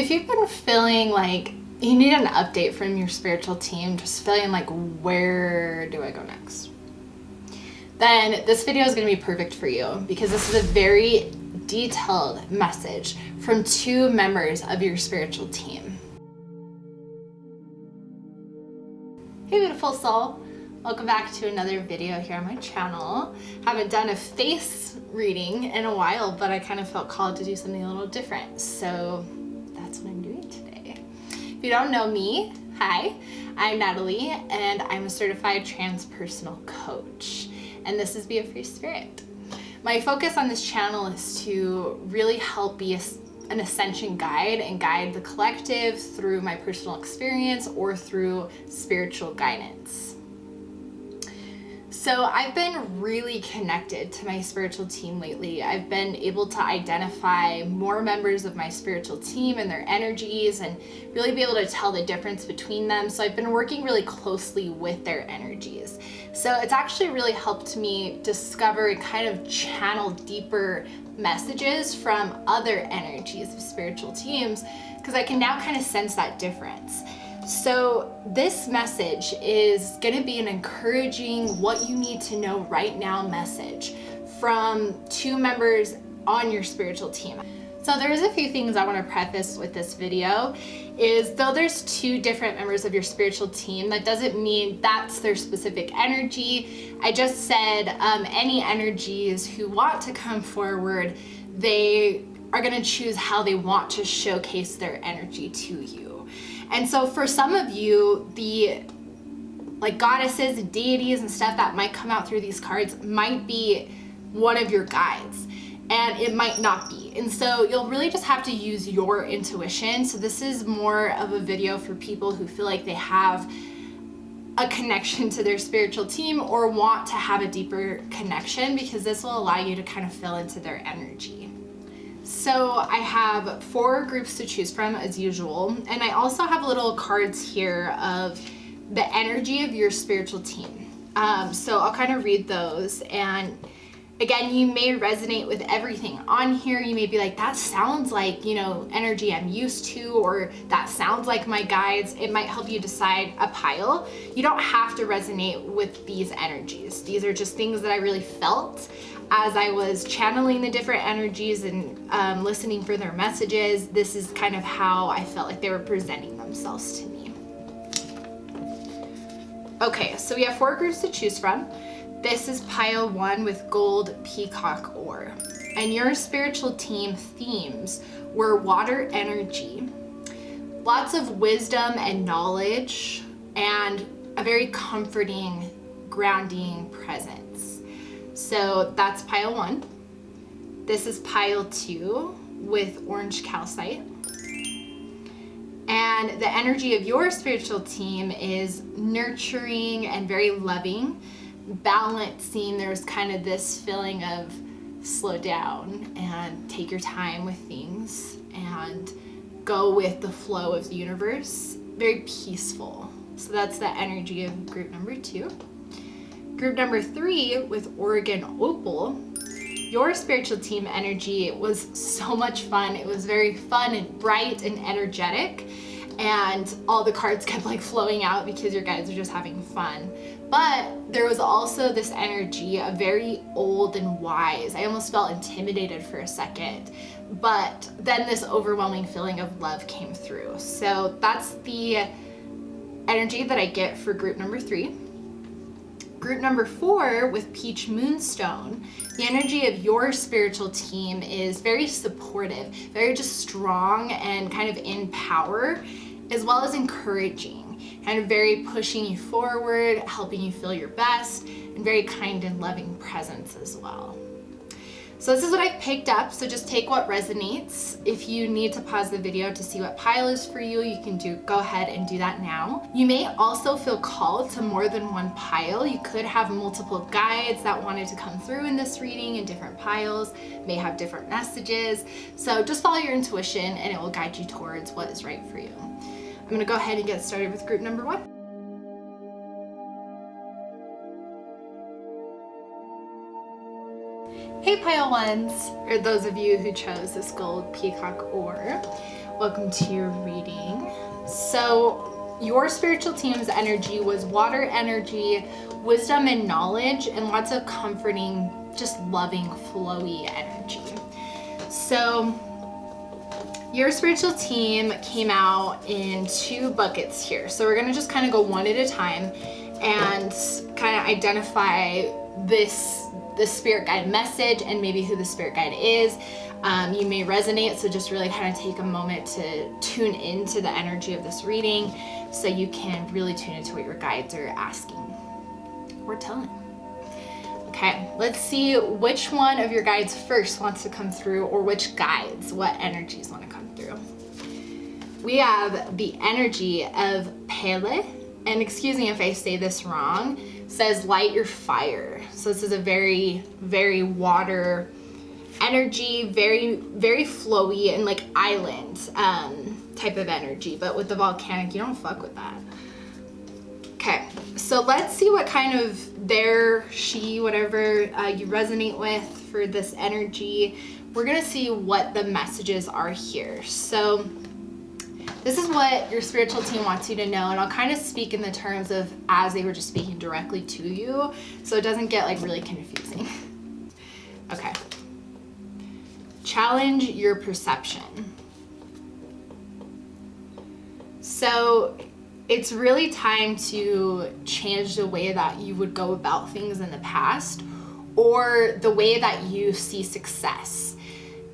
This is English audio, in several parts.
If you've been feeling like you need an update from your spiritual team, just feeling like, where do I go next? Then this video is going to be perfect for you, because this is a very detailed message from 2 members of your spiritual team. Hey beautiful soul, welcome back to another video here on my channel. Haven't done a face reading in a while, but I kind of felt called to do something a little different, so that's what I'm doing today. If you don't know me, hi, I'm Natalie, and I'm a certified transpersonal coach, and this is Be a Free Spirit. My focus on this channel is to really help be an ascension guide and guide the collective through my personal experience or through spiritual guidance. So I've been really connected to my spiritual team lately. I've been able to identify more members of my spiritual team and their energies and really be able to tell the difference between them. So I've been working really closely with their energies. So it's actually really helped me discover and kind of channel deeper messages from other energies of spiritual teams, because I can now kind of sense that difference. So this message is going to be an encouraging, what you need to know right now message from 2 members on your spiritual team. So there's a few things I want to preface with this video. Is though there's 2 different members of your spiritual team, that doesn't mean that's their specific energy. I just said any energies who want to come forward, they are going to choose how they want to showcase their energy to you. And so for some of you, the goddesses and deities and stuff that might come out through these cards might be one of your guides, and it might not be. And so you'll really just have to use your intuition. So this is more of a video for people who feel like they have a connection to their spiritual team or want to have a deeper connection, because this will allow you to kind of fill into their energy. So I have 4 groups to choose from as usual, and I also have little cards here of the energy of your spiritual team. So I'll kind of read those, and again, you may resonate with everything on here. You may be like, that sounds like, energy I'm used to, or that sounds like my guides. It might help you decide a pile. You don't have to resonate with these energies. These are just things that I really felt as I was channeling the different energies and listening for their messages. This is kind of how I felt like they were presenting themselves to me. Okay, so we have 4 groups to choose from. This is pile 1 with gold peacock ore. And your spiritual team themes were water energy, lots of wisdom and knowledge, and a very comforting, grounding presence. So that's pile 1. This is pile 2 with orange calcite. And the energy of your spiritual team is nurturing and very loving, balancing. There's kind of this feeling of slow down and take your time with things and go with the flow of the universe. Very peaceful. So that's the energy of group number 2. Group number 3 with Oregon Opal. Your spiritual team energy was so much fun. It was very fun and bright and energetic, and all the cards kept flowing out because your guides are just having fun. But there was also this energy of very old and wise. I almost felt intimidated for a second, but then this overwhelming feeling of love came through. So that's the energy that I get for group number 3. Group number 4 with Peach Moonstone, the energy of your spiritual team is very supportive, very just strong and kind of in power, as well as encouraging, kind of very pushing you forward, helping you feel your best, and very kind and loving presence as well. So this is what I picked up, so just take what resonates. If you need to pause the video to see what pile is for you, you can go ahead and do that now. You may also feel called to more than one pile. You could have multiple guides that wanted to come through in this reading in different piles, may have different messages. So just follow your intuition and it will guide you towards what is right for you. I'm gonna go ahead and get started with group number 1. Hey pile 1s, or those of you who chose this gold peacock ore. Welcome to your reading. So your spiritual team's energy was water energy, wisdom and knowledge, and lots of comforting, just loving, flowy energy. So your spiritual team came out in 2 buckets here. So we're gonna just kind of go one at a time and kind of identify the spirit guide message and maybe who the spirit guide is. You may resonate, so just really kind of take a moment to tune into the energy of this reading so you can really tune into what your guides are asking or telling. Okay, let's see which one of your guides first wants to come through, or which guides, what energies want to come through. We have the energy of Pele, and excuse me if I say this wrong, says light your fire. So this is a very, very water energy, very, very flowy and like island type of energy, but with the volcanic, you don't fuck with that. Okay, so let's see what kind of there, she, whatever you resonate with for this energy. We're gonna see what the messages are here. So this is what your spiritual team wants you to know, and I'll kind of speak in the terms of as they were just speaking directly to you, so it doesn't get like really confusing. Okay. Challenge your perception. So it's really time to change the way that you would go about things in the past, or the way that you see success.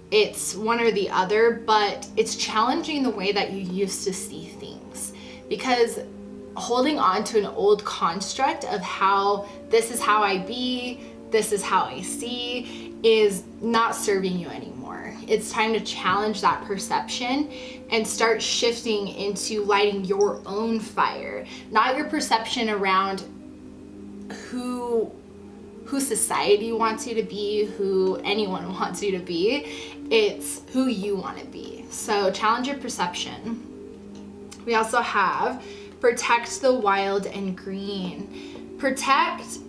It's one or the other, but it's challenging the way that you used to see things, because holding on to an old construct of how this is how I be, this is how I see, is not serving you anymore. It's time to challenge that perception and start shifting into lighting your own fire, not your perception around who society wants you to be, who anyone wants you to be. It's who you want to be. So challenge your perception. We also have protect the wild and green. Protect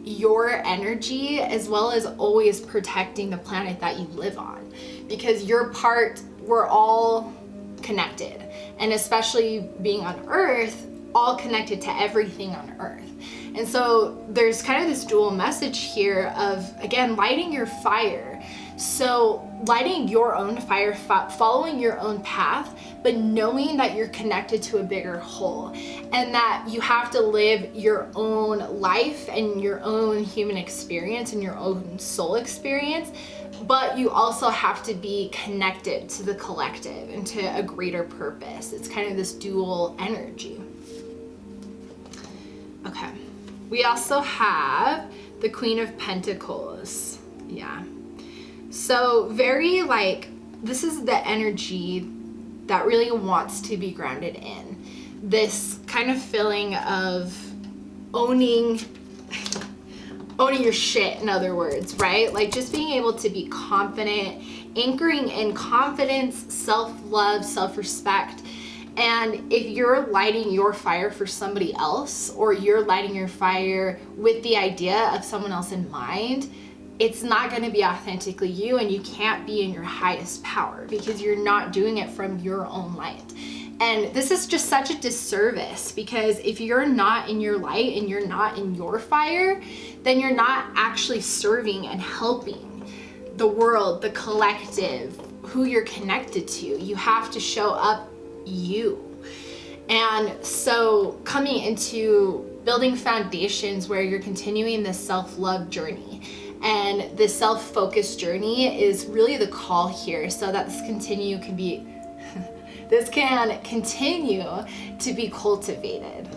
your energy, as well as always protecting the planet that you live on, because we're all connected, and especially being on Earth, all connected to everything on Earth. And so there's kind of this dual message here of, again, lighting your fire. So lighting your own fire, following your own path, but knowing that you're connected to a bigger whole, and that you have to live your own life and your own human experience and your own soul experience, but you also have to be connected to the collective and to a greater purpose. It's kind of this dual energy. Okay. We also have the Queen of Pentacles. Yeah. So very like, this is the energy that really wants to be grounded in. This kind of feeling of owning your shit, in other words, right? Like just being able to be confident, anchoring in confidence, self-love, self-respect. And if you're lighting your fire for somebody else, or you're lighting your fire with the idea of someone else in mind, it's not going to be authentically you, and you can't be in your highest power because you're not doing it from your own light. And this is just such a disservice, because if you're not in your light and you're not in your fire, then you're not actually serving and helping the world, the collective, who you're connected to. You have to show up you. And so coming into building foundations where you're continuing this self-love journey, and this self-focused journey is really the call here, so that this can continue to be cultivated.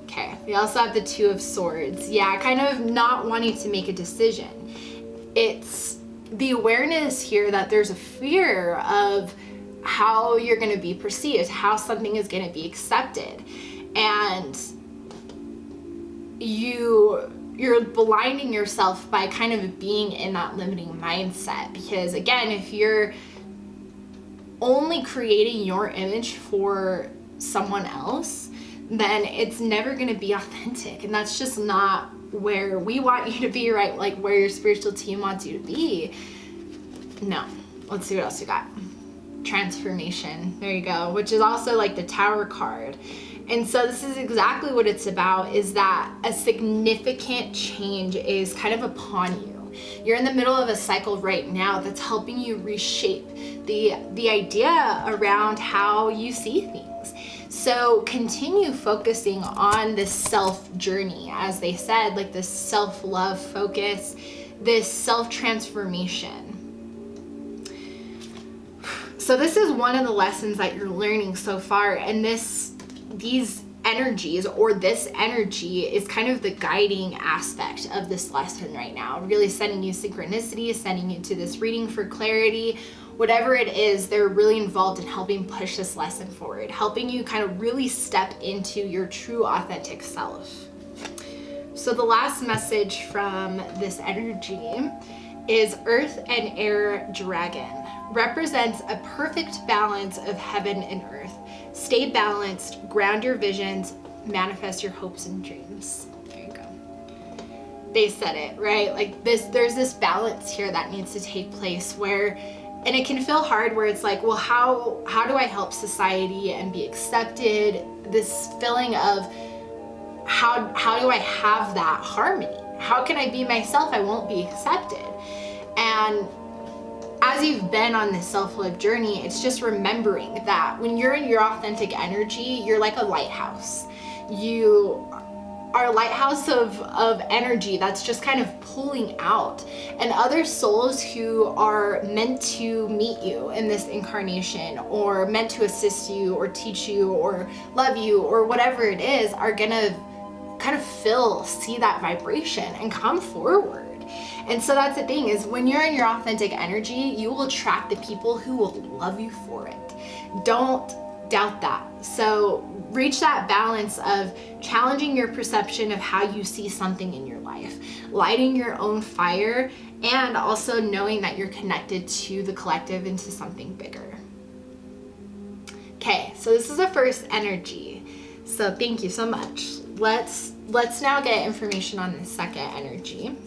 Okay, we also have the Two of Swords. Yeah, kind of not wanting to make a decision. It's the awareness here that there's a fear of how you're going to be perceived, how something is going to be accepted, and you're blinding yourself by kind of being in that limiting mindset. Because again, if you're only creating your image for someone else, then it's never going to be authentic, and that's just not where we want you to be, right? Like where your spiritual team wants you to be. No, let's see what else we got. Transformation. There you go, which is also like the Tower card. And so this is exactly what it's about, is that a significant change is kind of upon you. You're in the middle of a cycle right now that's helping you reshape the idea around how you see things. So continue focusing on this self journey, as they said, like this self-love focus, this self-transformation. So this is one of the lessons that you're learning so far, and these energies, or this energy, is kind of the guiding aspect of this lesson right now, really sending you synchronicity, sending you to this reading for clarity. Whatever it is, they're really involved in helping push this lesson forward, helping you kind of really step into your true authentic self. So the last message from this energy is Earth and Air Dragon. Represents a perfect balance of heaven and earth. Stay balanced, ground your visions, manifest your hopes and dreams. There you go. They said it, right? Like there's this balance here that needs to take place where, and it can feel hard where it's like, well, how do I help society and be accepted? This feeling of how do I have that harmony? How can I be myself? I won't be accepted. And as you've been on this self-love journey, it's just remembering that when you're in your authentic energy, you're like a lighthouse. You are a lighthouse of energy that's just kind of pulling out. And other souls who are meant to meet you in this incarnation, or meant to assist you or teach you or love you or whatever it is, are gonna kind of see that vibration and come forward. And so that's the thing, is when you're in your authentic energy, you will attract the people who will love you for it. Don't doubt that. So reach that balance of challenging your perception of how you see something in your life, lighting your own fire, and also knowing that you're connected to the collective and to something bigger. Okay, so this is the first energy. So thank you so much. Let's now get information on the second energy.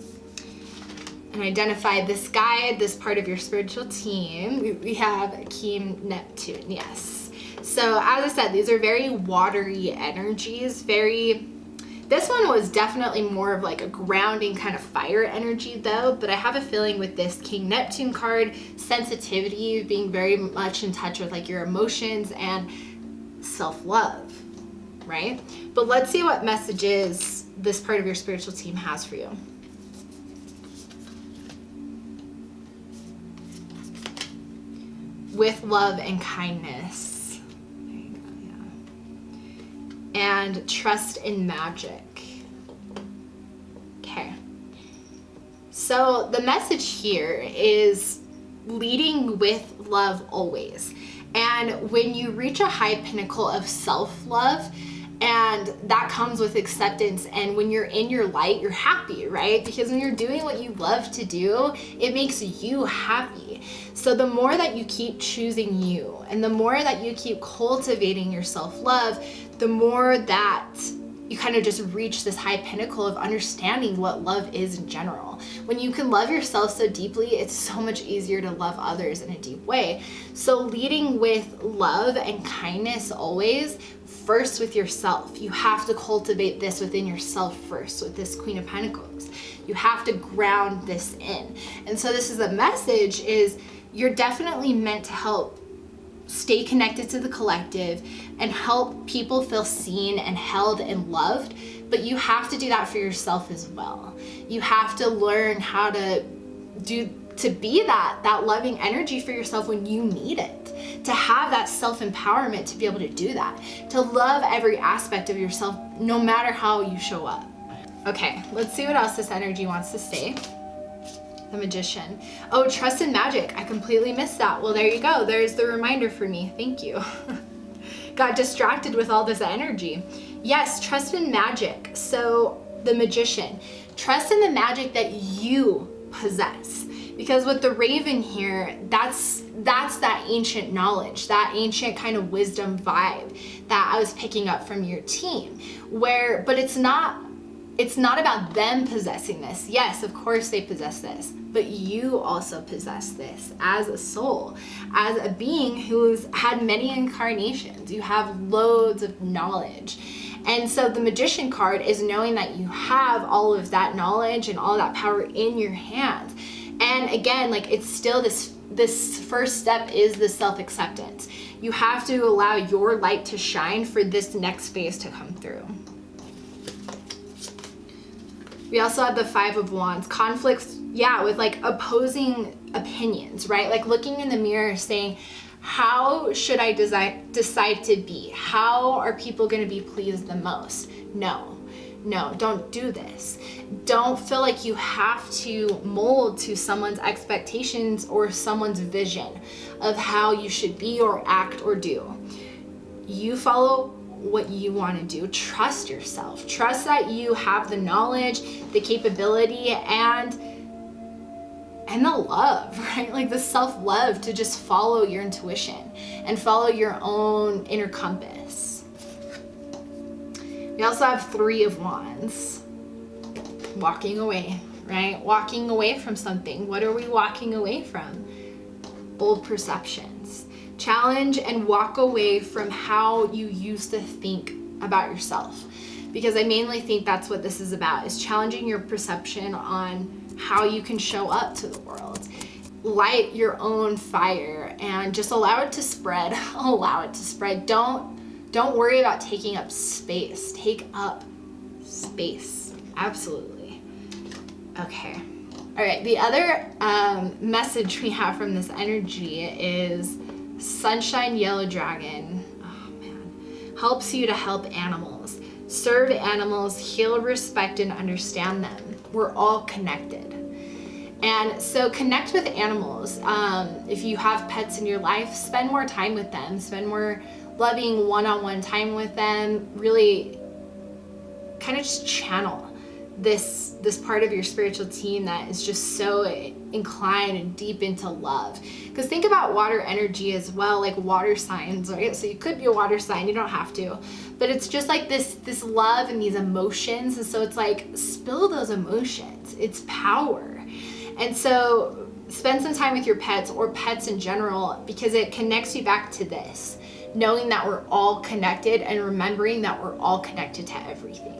And identify this guide, this part of your spiritual team. We have King Neptune, yes. So as I said, these are very watery energies, this one was definitely more of like a grounding kind of fire energy though, but I have a feeling with this King Neptune card, sensitivity, being very much in touch with like your emotions and self-love, right? But let's see what messages this part of your spiritual team has for you. With love and kindness. There you go, yeah. And trust in magic. Okay. So the message here is leading with love always. And when you reach a high pinnacle of self-love, and that comes with acceptance, and when you're in your light, you're happy, right? Because when you're doing what you love to do, it makes you happy. So the more that you keep choosing you, and the more that you keep cultivating your self-love, the more that you kind of just reach this high pinnacle of understanding what love is in general. When you can love yourself so deeply, it's so much easier to love others in a deep way. So leading with love and kindness always, first with yourself. You have to cultivate this within yourself first with this Queen of Pentacles. You have to ground this in. And so this is a message, is you're definitely meant to help stay connected to the collective and help people feel seen and held and loved, but you have to do that for yourself as well. You have to learn how to be that loving energy for yourself when you need it, to have that self-empowerment to be able to do that, to love every aspect of yourself no matter how you show up. Okay, let's see what else this energy wants to say. The Magician. Oh, trust in magic. I completely missed that. Well, there you go. There's the reminder for me. Thank you. Got distracted with all this energy. Yes, trust in magic. So the Magician, trust in the magic that you possess. Because with the Raven here, that's that ancient knowledge, that ancient kind of wisdom vibe that I was picking up from your team, but it's not it's not about them possessing this. Yes, of course they possess this, but you also possess this as a soul, as a being who's had many incarnations. You have loads of knowledge. And so the Magician card is knowing that you have all of that knowledge and all that power in your hands. And again, like, it's still this first step is the self-acceptance. You have to allow your light to shine for this next phase to come through. We also have the Five of Wands. Conflicts, yeah, with like opposing opinions, right? Like looking in the mirror saying, how should I decide to be? How are people going to be pleased the most? No, don't do this. Don't feel like you have to mold to someone's expectations or someone's vision of how you should be or act or do. You follow what you want to do. Trust yourself. Trust that you have the knowledge, the capability, and the love, right? Like the self-love to just follow your intuition and follow your own inner compass. We also have Three of Wands. Walking away, right? Walking away from something. What are we walking away from? Old perceptions. Challenge and walk away from how you used to think about yourself. Because I mainly think that's what this is about, is challenging your perception on how you can show up to the world. Light your own fire and just allow it to spread. Allow it to spread. Don't worry about taking up space. Take up space. Absolutely. Okay. All right. The other message we have from this energy is Sunshine Yellow Dragon. Oh man. Helps you to help animals. Serve animals, heal, respect, and understand them. We're all connected. And so connect with animals. If you have pets in your life, spend more time with them. Spend more loving one-on-one time with them. Really kind of just channel this part of your spiritual team that is just so inclined and deep into love. Because think about water energy as well, like water signs, right? So you could be a water sign, you don't have to, but it's just like this love and these emotions. And so it's like, spill those emotions. It's power. And so spend some time with your pets or pets in general, because it connects you back to this, knowing that we're all connected and remembering that we're all connected to everything.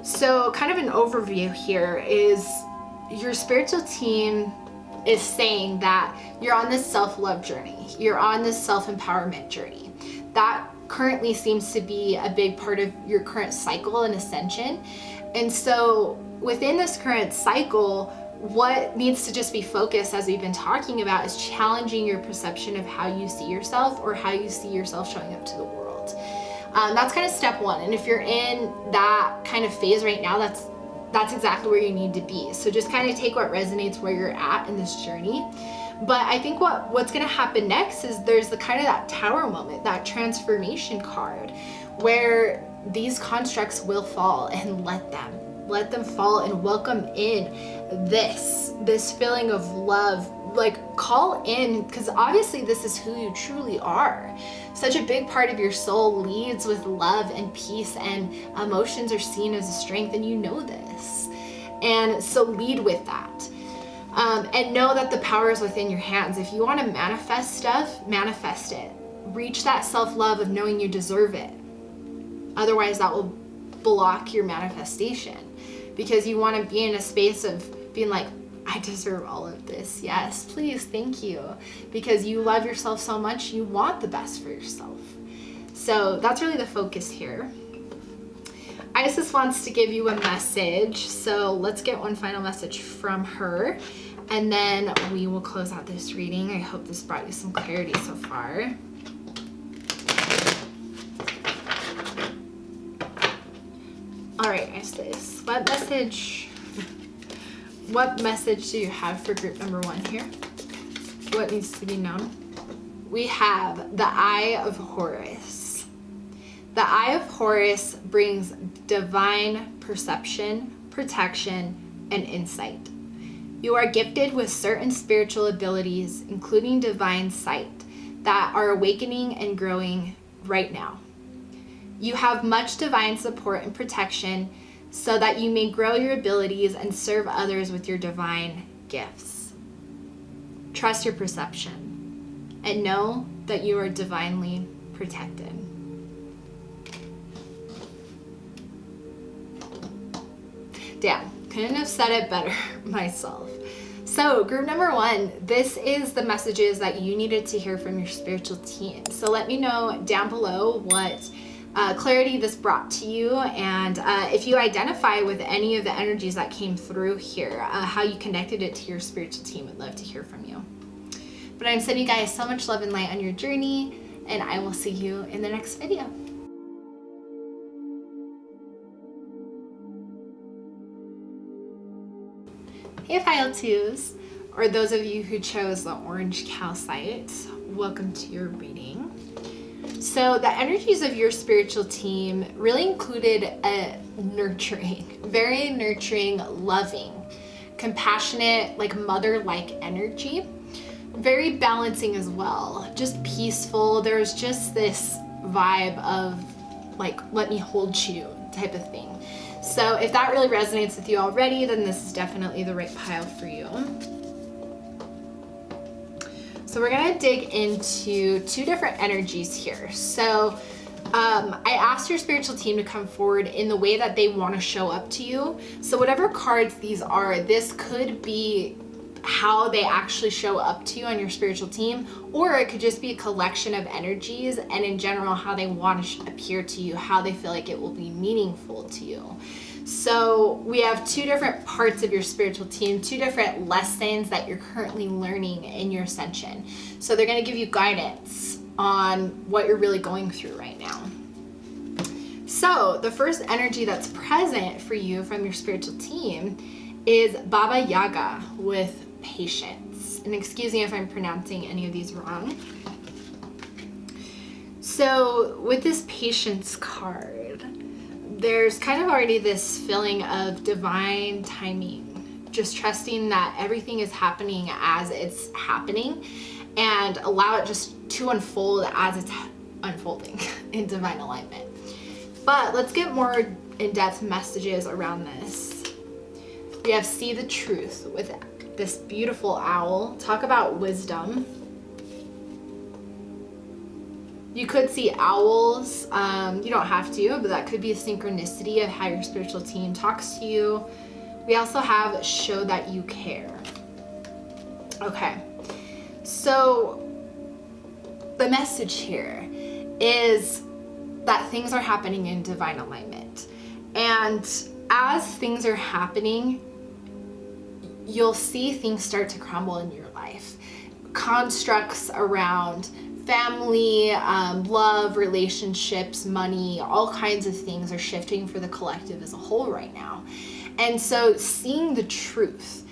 So kind of an overview here is your spiritual team is saying that you're on this self-love journey. You're on this self-empowerment journey. That currently seems to be a big part of your current cycle and ascension. And so within this current cycle, what needs to just be focused, as we've been talking about, is challenging your perception of how you see yourself or how you see yourself showing up to the world. That's kind of step one. And if you're in that kind of phase right now, that's exactly where you need to be. So just kind of take what resonates where you're at in this journey. But I think what's going to happen next is there's the kind of that tower moment, that transformation card, where these constructs will fall, and let them fall and welcome in this feeling of love. Like, call in, because obviously this is who you truly are. Such a big part of your soul leads with love and peace, and emotions are seen as a strength, and you know this. And so lead with that. And know that the power is within your hands. If you want to manifest stuff, manifest it. Reach that self-love of knowing you deserve it. Otherwise, that will block your manifestation, because you want to be in a space of being like, I deserve all of this. Yes, please, thank you. Because you love yourself so much, you want the best for yourself. So that's really the focus here. Isis wants to give you a message. So let's get one final message from her, and then we will close out this reading. I hope this brought you some clarity so far. All right, Isis, what message do you have for group number one here? What needs to be known? We have the Eye of Horus. The Eye of Horus brings divine perception, protection, and insight. You are gifted with certain spiritual abilities, including divine sight, that are awakening and growing right now. You have much divine support and protection so that you may grow your abilities and serve others with your divine gifts. Trust your perception and know that you are divinely protected. Damn, couldn't have said it better myself. So group number 1, this is the messages that you needed to hear from your spiritual team. So let me know down below what clarity this brought to you, and if you identify with any of the energies that came through here, how you connected it to your spiritual team. I'd love to hear from you. But I'm sending you guys so much love and light on your journey, and I will see you in the next video. Hey Pile 2s, or those of you who chose the orange calcite, welcome to your reading. So the energies of your spiritual team really included a very nurturing, loving, compassionate, like mother-like energy. Very balancing as well, just peaceful. There's just this vibe of like, let me hold you type of thing. So if that really resonates with you already, then this is definitely the right pile for you. So we're gonna dig into 2 different energies here. So I asked your spiritual team to come forward in the way that they want to show up to you. So whatever cards these are, this could be how they actually show up to you on your spiritual team, or it could just be a collection of energies and in general how they want to appear to you, how they feel like it will be meaningful to you. So we have 2 different parts of your spiritual team, 2 different lessons that you're currently learning in your ascension. So they're going to give you guidance on what you're really going through right now. So the first energy that's present for you from your spiritual team is Baba Yaga with patience. And excuse me if I'm pronouncing any of these wrong. So with this patience card, there's kind of already this feeling of divine timing, just trusting that everything is happening as it's happening and allow it just to unfold as it's unfolding in divine alignment. But let's get more in-depth messages around this. We have see the truth with this beautiful owl. Talk about wisdom. You could see owls. You don't have to, but that could be a synchronicity of how your spiritual team talks to you. We also have show that you care. Okay, so the message here is that things are happening in divine alignment. And as things are happening, you'll see things start to crumble in your life. Constructs around family, love, relationships, money, all kinds of things are shifting for the collective as a whole right now. And so seeing the truth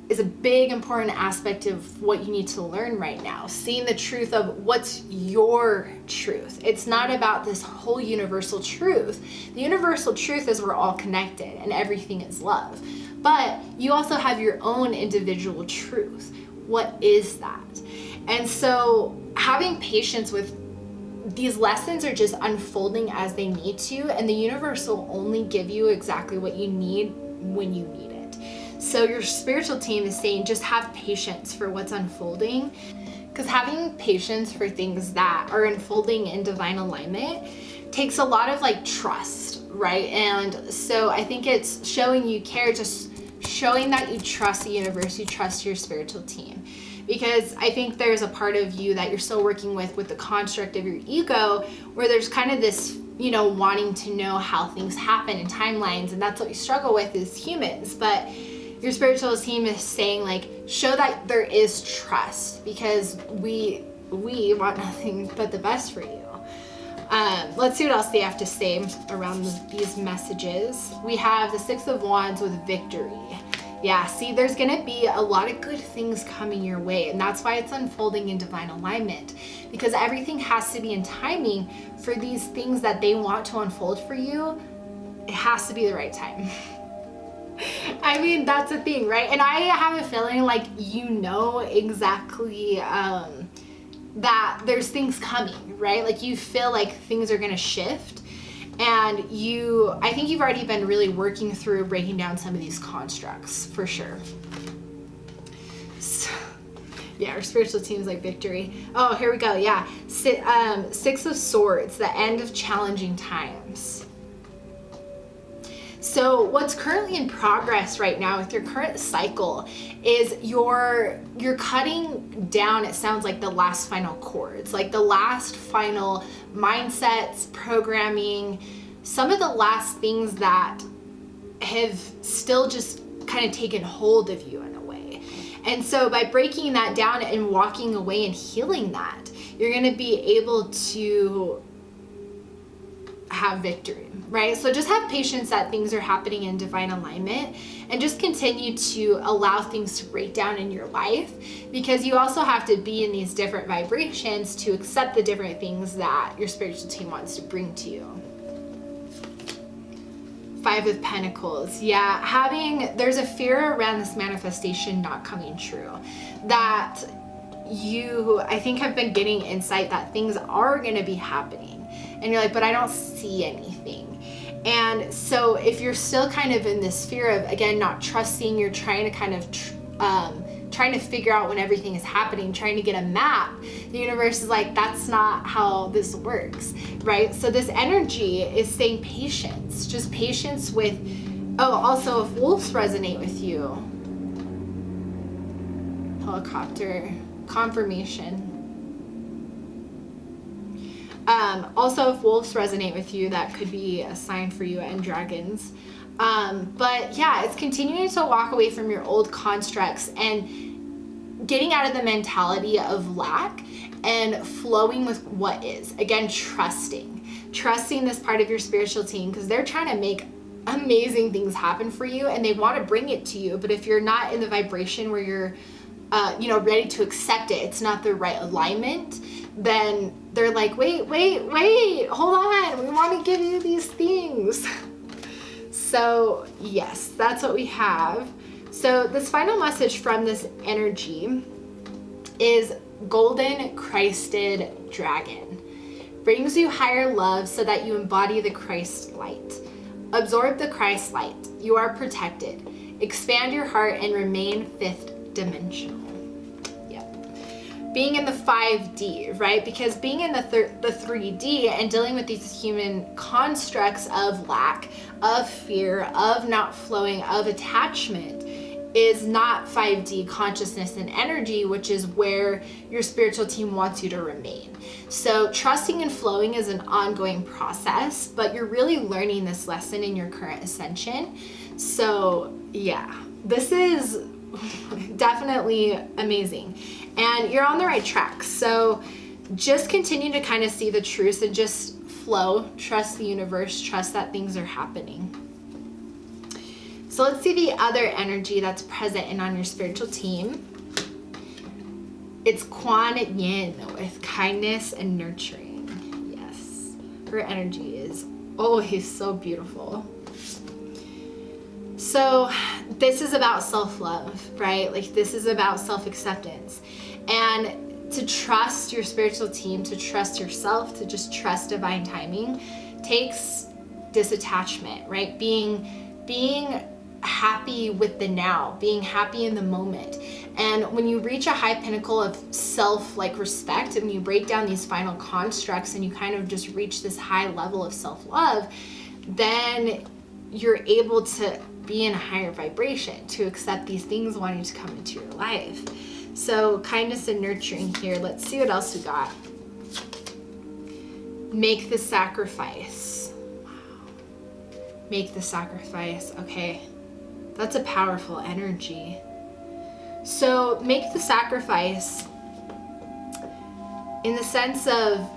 is a big important aspect of what you need to learn right now. Seeing the truth of what's your truth. It's not about this whole universal truth. The universal truth is we're all connected and everything is love. But you also have your own individual truth. What is that? And so having patience with these lessons are just unfolding as they need to, and the universe will only give you exactly what you need when you need it. So your spiritual team is saying just have patience for what's unfolding, because having patience for things that are unfolding in divine alignment takes a lot of like trust, right? And so I think it's showing you care, just showing that you trust the universe, you trust your spiritual team. Because I think there's a part of you that you're still working with the construct of your ego, where there's kind of this, you know, wanting to know how things happen in timelines, and that's what we struggle with as humans. But your spiritual team is saying like, show that there is trust, because we want nothing but the best for you. Let's see what else they have to say around these messages. We have the 6 of Wands with victory. Yeah, see, there's gonna be a lot of good things coming your way, and that's why it's unfolding in divine alignment, because everything has to be in timing for these things that they want to unfold for you. It has to be the right time. I mean, that's the thing, right? And I have a feeling like you know exactly that there's things coming, right? Like you feel like things are gonna shift, and I think you've already been really working through breaking down some of these constructs for sure. So, yeah, our spiritual team's like victory. Oh, here we go. Yeah, Six of Swords, the end of challenging times. So what's currently in progress right now with your current cycle is you're cutting down, it sounds like, the last final chords, like the last final mindsets, programming, some of the last things that have still just kind of taken hold of you in a way. And so by breaking that down and walking away and healing that, you're going to be able to have victory, right? So just have patience that things are happening in divine alignment, and just continue to allow things to break down in your life, because you also have to be in these different vibrations to accept the different things that your spiritual team wants to bring to you. Five of Pentacles. Yeah, there's a fear around this manifestation not coming true, that you, I think, have been getting insight that things are going to be happening. And you're like, but I don't see anything. And so if you're still kind of in this fear of, again, not trusting, you're trying to kind of trying to figure out when everything is happening, trying to get a map, the universe is like, that's not how this works, right? So this energy is saying patience, just patience with, oh, also if wolves resonate with you, helicopter, confirmation. Also, if wolves resonate with you, that could be a sign for you, and dragons. But yeah, it's continuing to walk away from your old constructs and getting out of the mentality of lack and flowing with what is. Again, trusting this part of your spiritual team, because they're trying to make amazing things happen for you and they want to bring it to you. But if you're not in the vibration where you're ready to accept it, it's not the right alignment, then they're like, wait, hold on, we want to give you these things. So yes, that's what we have. So this final message from this energy is golden Christed dragon. Brings you higher love so that you embody the Christ light. Absorb the Christ light. You are protected. Expand your heart and remain fifth dimensional. Being in the 5D, right? Because being in the 3D and dealing with these human constructs of lack, of fear, of not flowing, of attachment is not 5D consciousness and energy, which is where your spiritual team wants you to remain. So trusting and flowing is an ongoing process, but you're really learning this lesson in your current ascension. So yeah, this is definitely amazing. And you're on the right track. So just continue to kind of see the truth and just flow, trust the universe, trust that things are happening. So let's see the other energy that's present and on your spiritual team. It's Kuan Yin with kindness and nurturing. Yes, her energy is always so beautiful. So this is about self-love, right? Like this is about self-acceptance. And to trust your spiritual team, to trust yourself, to just trust divine timing takes disattachment, right? Being happy with the now, being happy in the moment. And when you reach a high pinnacle of self, like respect, and you break down these final constructs and you kind of just reach this high level of self-love, then you're able to be in a higher vibration, to accept these things wanting to come into your life. So kindness and nurturing here. Let's see what else we got. Make the sacrifice. Wow. Make the sacrifice. Okay. That's a powerful energy. So make the sacrifice in the sense of,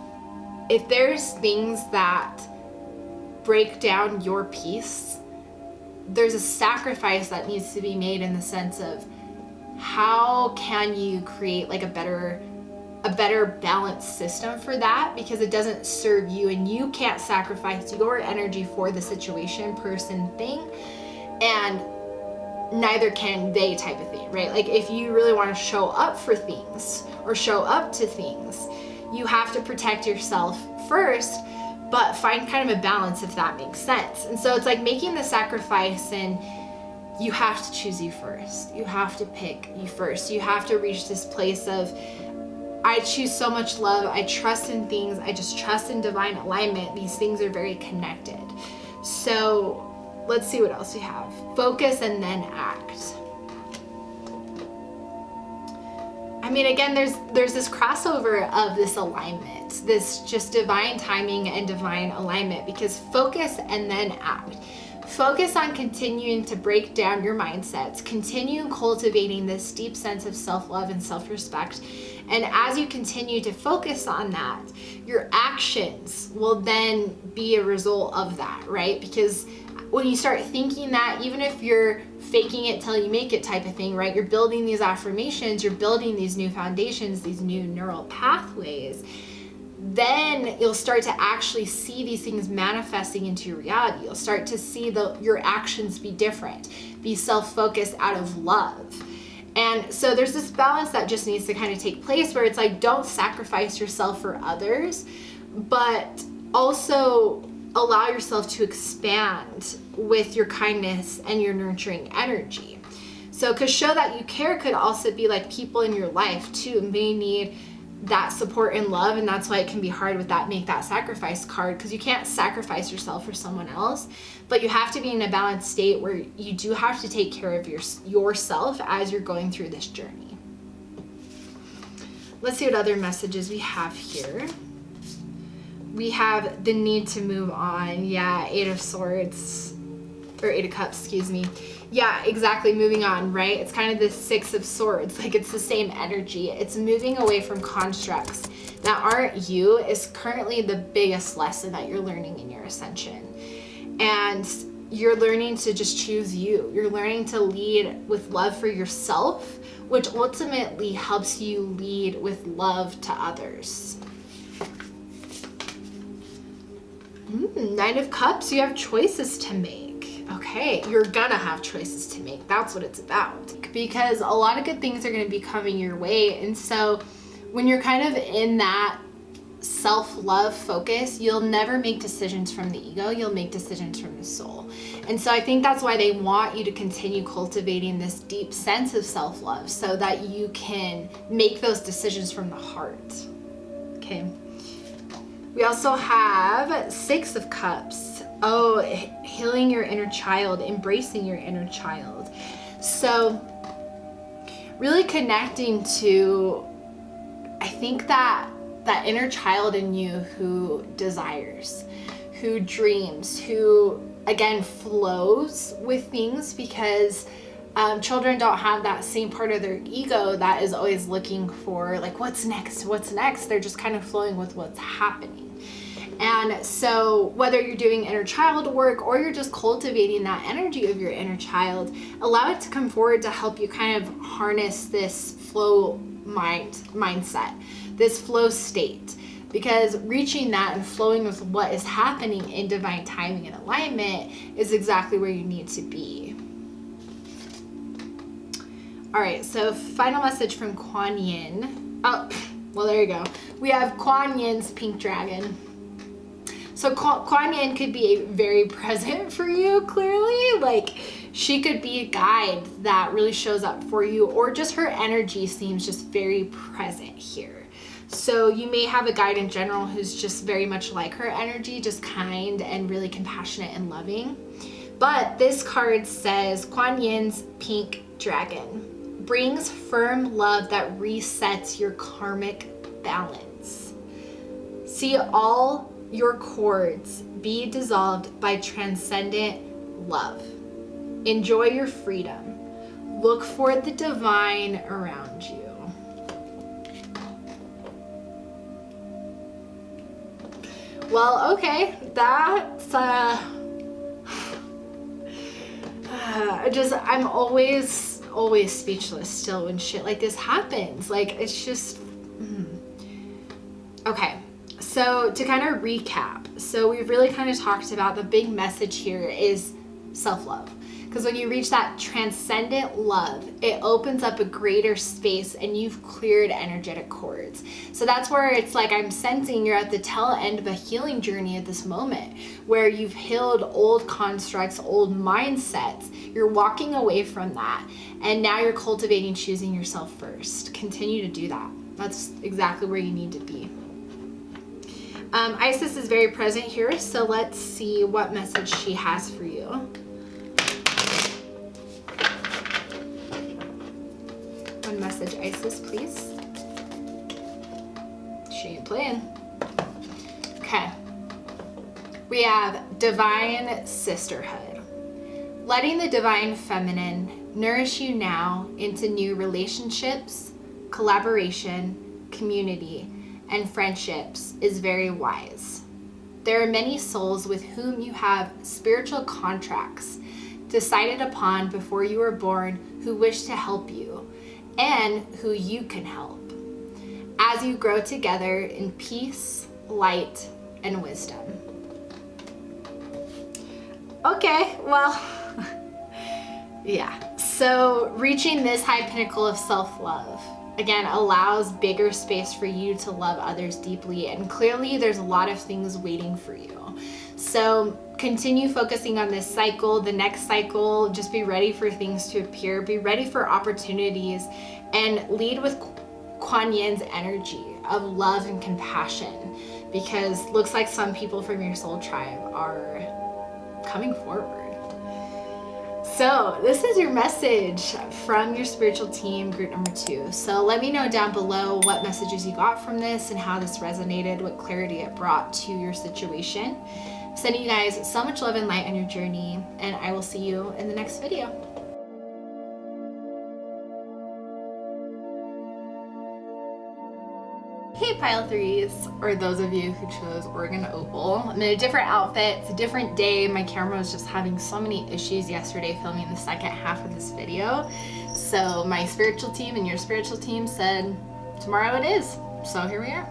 if there's things that break down your peace, there's a sacrifice that needs to be made in the sense of, how can you create like a better balanced system for that, because it doesn't serve you and you can't sacrifice your energy for the situation, person, thing. And neither can they type of thing, right? Like if you really want to show up for things or show up to things, you have to protect yourself first, but find kind of a balance, if that makes sense. And so it's like making the sacrifice, and you have to choose you first. You have to pick you first. You have to reach this place of, I choose so much love. I trust in things. I just trust in divine alignment. These things are very connected. So let's see what else we have. Focus and then act. I mean, again, there's this crossover of this alignment, this just divine timing and divine alignment, because focus and then act. Focus on continuing to break down your mindsets, continue cultivating this deep sense of self-love and self-respect. And as you continue to focus on that, your actions will then be a result of that, right? Because when you start thinking that, even if you're faking it till you make it type of thing, right? You're building these affirmations, you're building these new foundations, these new neural pathways, then you'll start to actually see these things manifesting into your reality. You'll start to see your actions be different, be self-focused out of love. And so there's this balance that just needs to kind of take place, where it's like, don't sacrifice yourself for others, but also allow yourself to expand with your kindness and your nurturing energy. So, because show that you care could also be like people in your life too may need that support and love, and that's why it can be hard with that make that sacrifice card, because you can't sacrifice yourself for someone else, but you have to be in a balanced state where you do have to take care of yourself as you're going through this journey. Let's see what other messages we have here. We have the need to move on. Yeah, Eight of Swords, or Eight of Cups, excuse me. Yeah, exactly, moving on, right? It's kind of the Six of Swords, like it's the same energy. It's moving away from constructs that aren't you is currently the biggest lesson that you're learning in your ascension. And you're learning to just choose you. You're learning to lead with love for yourself, which ultimately helps you lead with love to others. Nine of Cups, you have choices to make. Okay, you're gonna have choices to make. That's what it's about. Because a lot of good things are gonna be coming your way. And so when you're kind of in that self-love focus, you'll never make decisions from the ego, you'll make decisions from the soul. And so I think that's why they want you to continue cultivating this deep sense of self-love, so that you can make those decisions from the heart. Okay. We also have Six of Cups. Oh, healing your inner child, embracing your inner child. So really connecting to, I think that inner child in you who desires, who dreams, who again flows with things, because children don't have that same part of their ego that is always looking for like, what's next? They're just kind of flowing with what's happening. And so whether you're doing inner child work or you're just cultivating that energy of your inner child, allow it to come forward to help you kind of harness this flow mindset, this flow state. Because reaching that and flowing with what is happening in divine timing and alignment is exactly where you need to be. All right, so final message from Kuan Yin. Oh, well, there you go. We have Kuan Yin's pink dragon. So Kuan Yin could be very present for you, clearly. Like, she could be a guide that really shows up for you, or just her energy seems just very present here. So you may have a guide in general who's just very much like her energy, just kind and really compassionate and loving. But this card says Kuan Yin's pink dragon brings firm love that resets your karmic balance. See all your cords be dissolved by transcendent love. Enjoy your freedom. Look for the divine around you. Well, okay, that's I'm always speechless still when shit like this happens. Like, it's just okay. So to kind of recap, so we've really kind of talked about the big message here is self-love. Because when you reach that transcendent love, it opens up a greater space and you've cleared energetic cords. So that's where it's like I'm sensing you're at the tail end of a healing journey at this moment, where you've healed old constructs, old mindsets. You're walking away from that. And now you're cultivating choosing yourself first. Continue to do that. That's exactly where you need to be. Isis is very present here, so let's see what message she has for you. One message, Isis, please. She ain't playing. Okay. We have divine sisterhood. Letting the divine feminine nourish you now into new relationships, collaboration, community, and friendships is very wise. There are many souls with whom you have spiritual contracts decided upon before you were born who wish to help you and who you can help as you grow together in peace, light, and wisdom. Okay, well, yeah. So reaching this high pinnacle of self-love, again, allows bigger space for you to love others deeply. And clearly there's a lot of things waiting for you. So continue focusing on this cycle, the next cycle. Just be ready for things to appear. Be ready for opportunities and lead with Kuan Yin's energy of love and compassion, because looks like some people from your soul tribe are coming forward. So this is your message from your spiritual team, group number 2. So let me know down below what messages you got from this and how this resonated, what clarity it brought to your situation. I'm sending you guys so much love and light on your journey, and I will see you in the next video. Hey Pile 3s, or those of you who chose Oregon Opal. I'm in a different outfit, it's a different day. My camera was just having so many issues yesterday filming the second half of this video. So my spiritual team and your spiritual team said, tomorrow it is. So here we are.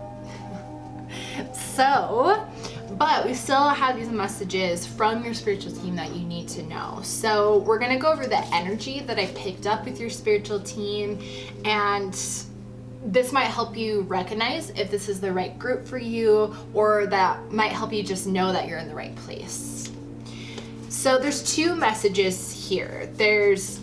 But we still have these messages from your spiritual team that you need to know. So we're gonna go over the energy that I picked up with your spiritual team, and this might help you recognize if this is the right group for you, or that might help you just know that you're in the right place. So there's 2 messages here. There's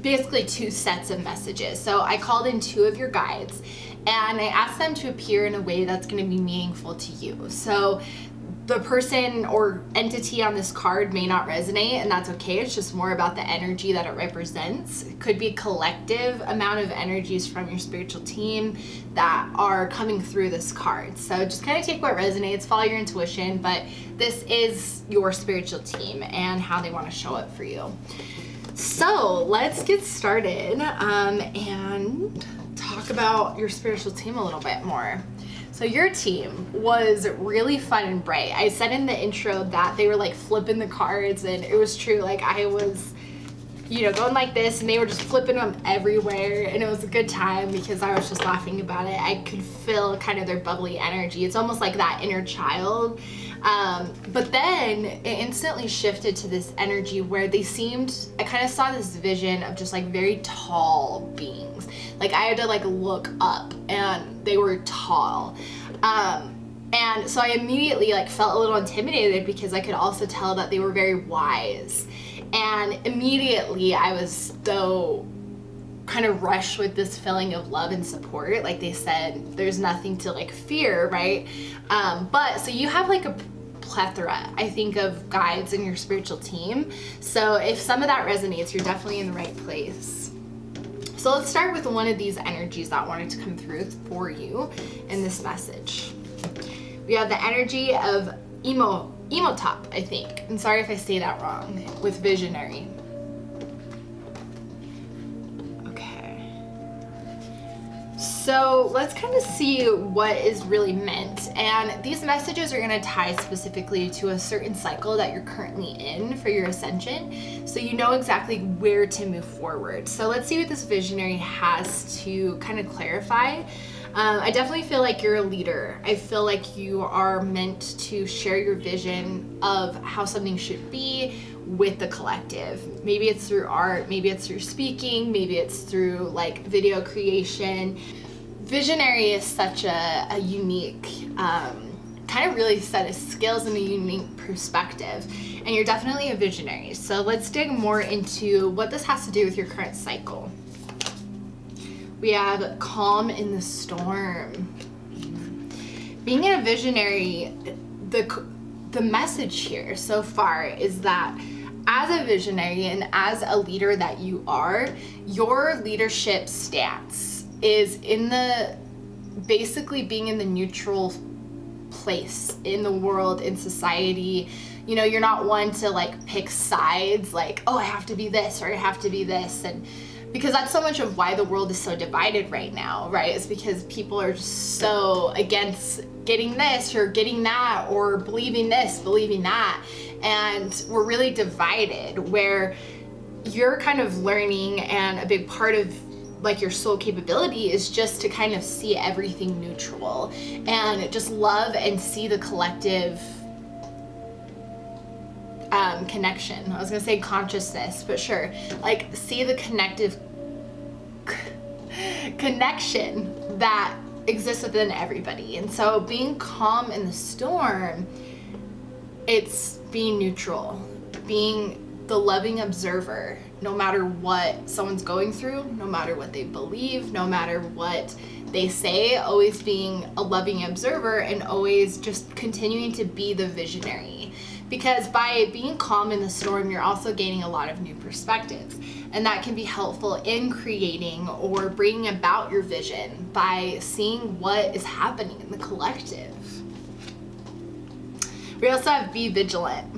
basically 2 sets of messages. So I called in 2 of your guides and I asked them to appear in a way that's going to be meaningful to you. So the person or entity on this card may not resonate, and that's okay. It's just more about the energy that it represents. It could be a collective amount of energies from your spiritual team that are coming through this card. So just kind of take what resonates, follow your intuition, but this is your spiritual team and how they want to show up for you. So let's get started and talk about your spiritual team a little bit more. So your team was really fun and bright. I said in the intro that they were like flipping the cards, and it was true. Like I was, going like this and they were just flipping them everywhere, and it was a good time because I was just laughing about it. I could feel kind of their bubbly energy. It's almost like that inner child. But then it instantly shifted to this energy where I kind of saw this vision of just like very tall beings. Like I had to like look up and they were tall. And so I immediately like felt a little intimidated because I could also tell that they were very wise. And immediately I was so kind of rushed with this feeling of love and support. Like they said, there's nothing to like fear, right? But so you have like a plethora, I think, of guides in your spiritual team. So if some of that resonates, you're definitely in the right place. So let's start with one of these energies that wanted to come through for you in this message. We have the energy of Emotop, I think. I'm sorry if I say that wrong, with visionary. Okay. So let's kind of see what is really meant. And these messages are going to tie specifically to a certain cycle that you're currently in for your ascension, so you know exactly where to move forward. So let's see what this visionary has to kind of clarify. I definitely feel like you're a leader. I feel like you are meant to share your vision of how something should be with the collective. Maybe it's through art, maybe it's through speaking, maybe it's through like video creation. Visionary is such a unique, kind of really set of skills and a unique perspective. And you're definitely a visionary. So let's dig more into what this has to do with your current cycle. We have calm in the storm. Being a visionary, the message here so far is that as a visionary and as a leader that you are, your leadership stance is in the, basically being in the neutral place in the world, in society. You know, you're not one to like pick sides, like, oh, I have to be this or I have to be this. And because that's so much of why the world is so divided right now, right? It's because people are just so against getting this or getting that or believing this, believing that. And we're really divided, where you're kind of learning, and a big part of like your soul capability is just to kind of see everything neutral and just love and see the collective connection. I was gonna say consciousness, but sure, like see the connective connection that exists within everybody. And so being calm in the storm, it's being neutral, being the loving observer, no matter what someone's going through, no matter what they believe, no matter what they say, always being a loving observer and always just continuing to be the visionary. Because by being calm in the storm, you're also gaining a lot of new perspectives. And that can be helpful in creating or bringing about your vision by seeing what is happening in the collective. We also have be vigilant.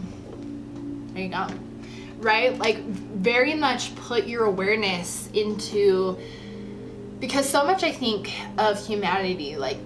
There you go. Right? Like very much put your awareness into, because so much I think of humanity like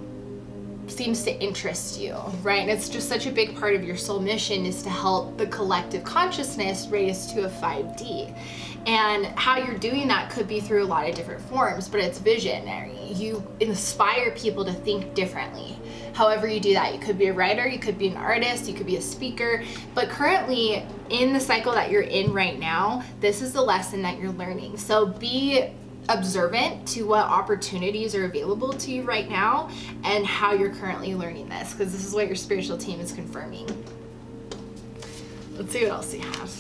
seems to interest you, right? And it's just such a big part of your soul mission is to help the collective consciousness raise to a 5D. And how you're doing that could be through a lot of different forms, but it's visionary. You inspire people to think differently. However you do that, you could be a writer, you could be an artist, you could be a speaker, but currently in the cycle that you're in right now, this is the lesson that you're learning. So be observant to what opportunities are available to you right now and how you're currently learning this, because this is what your spiritual team is confirming. Let's see what else we have.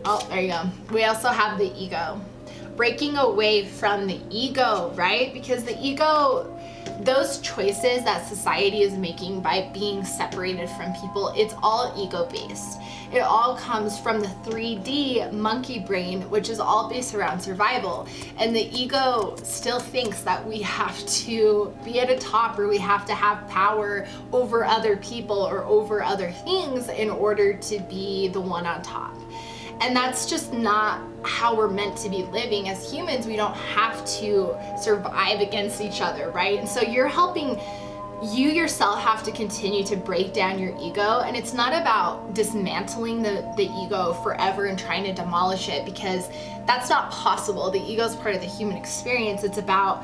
Oh, there you go. We also have the ego. Breaking away from the ego, right? Because the ego, those choices that society is making by being separated from people, it's all ego-based. It all comes from the 3D monkey brain, which is all based around survival. And the ego still thinks that we have to be at a top, or we have to have power over other people or over other things in order to be the one on top. And that's just not how we're meant to be living as humans. We don't have to survive against each other, right? And so you're helping, you yourself have to continue to break down your ego. And it's not about dismantling the ego forever and trying to demolish it, because that's not possible. The ego is part of the human experience. It's about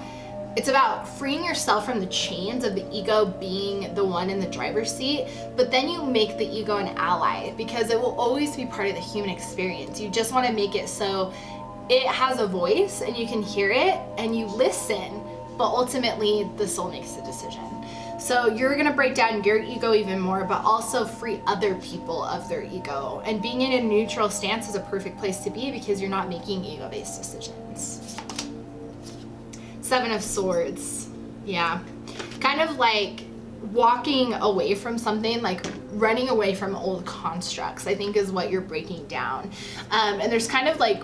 freeing yourself from the chains of the ego being the one in the driver's seat, but then you make the ego an ally, because it will always be part of the human experience. You just want to make it so it has a voice and you can hear it and you listen, but ultimately the soul makes the decision. So you're going to break down your ego even more, but also free other people of their ego. And being in a neutral stance is a perfect place to be, because you're not making ego-based decisions. 7 of Swords. Yeah. Kind of like walking away from something, like running away from old constructs, I think is what you're breaking down. And there's kind of like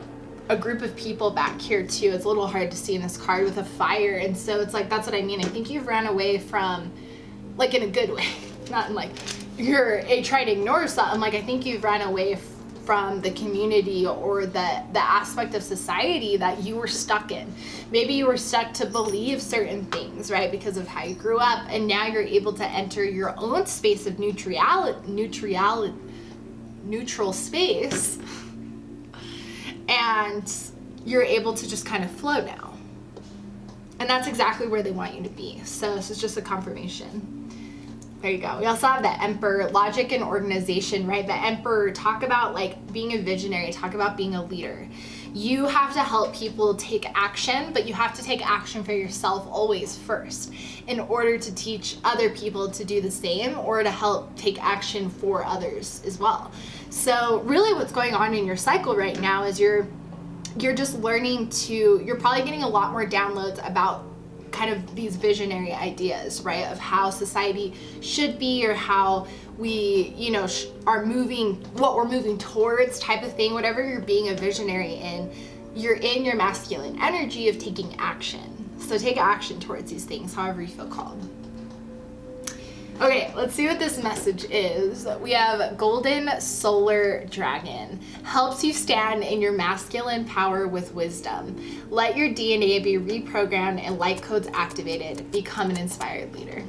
a group of people back here too. It's a little hard to see in this card with a fire. And so it's like, that's what I mean. I think you've ran away from, like in a good way, not in like you're trying to ignore something. Like I think you've run away from the community or the aspect of society that you were stuck in. Maybe you were stuck to believe certain things, right, because of how you grew up, and now you're able to enter your own space of neutral space, and you're able to just kind of flow now. And that's exactly where they want you to be. So this is just a confirmation. There you go. We also have the Emperor, logic and organization, right? The Emperor, talk about like being a visionary, talk about being a leader. You have to help people take action, but you have to take action for yourself always first in order to teach other people to do the same or to help take action for others as well. So really what's going on in your cycle right now is you're just learning you're probably getting a lot more downloads about kind of these visionary ideas, right? Of how society should be or how we, you know, are moving, what we're moving towards type of thing. Whatever you're being a visionary in, you're in your masculine energy of taking action. So take action towards these things, however you feel called. Okay, let's see what this message is. We have Golden Solar Dragon. Helps you stand in your masculine power with wisdom. Let your DNA be reprogrammed and light codes activated. Become an inspired leader.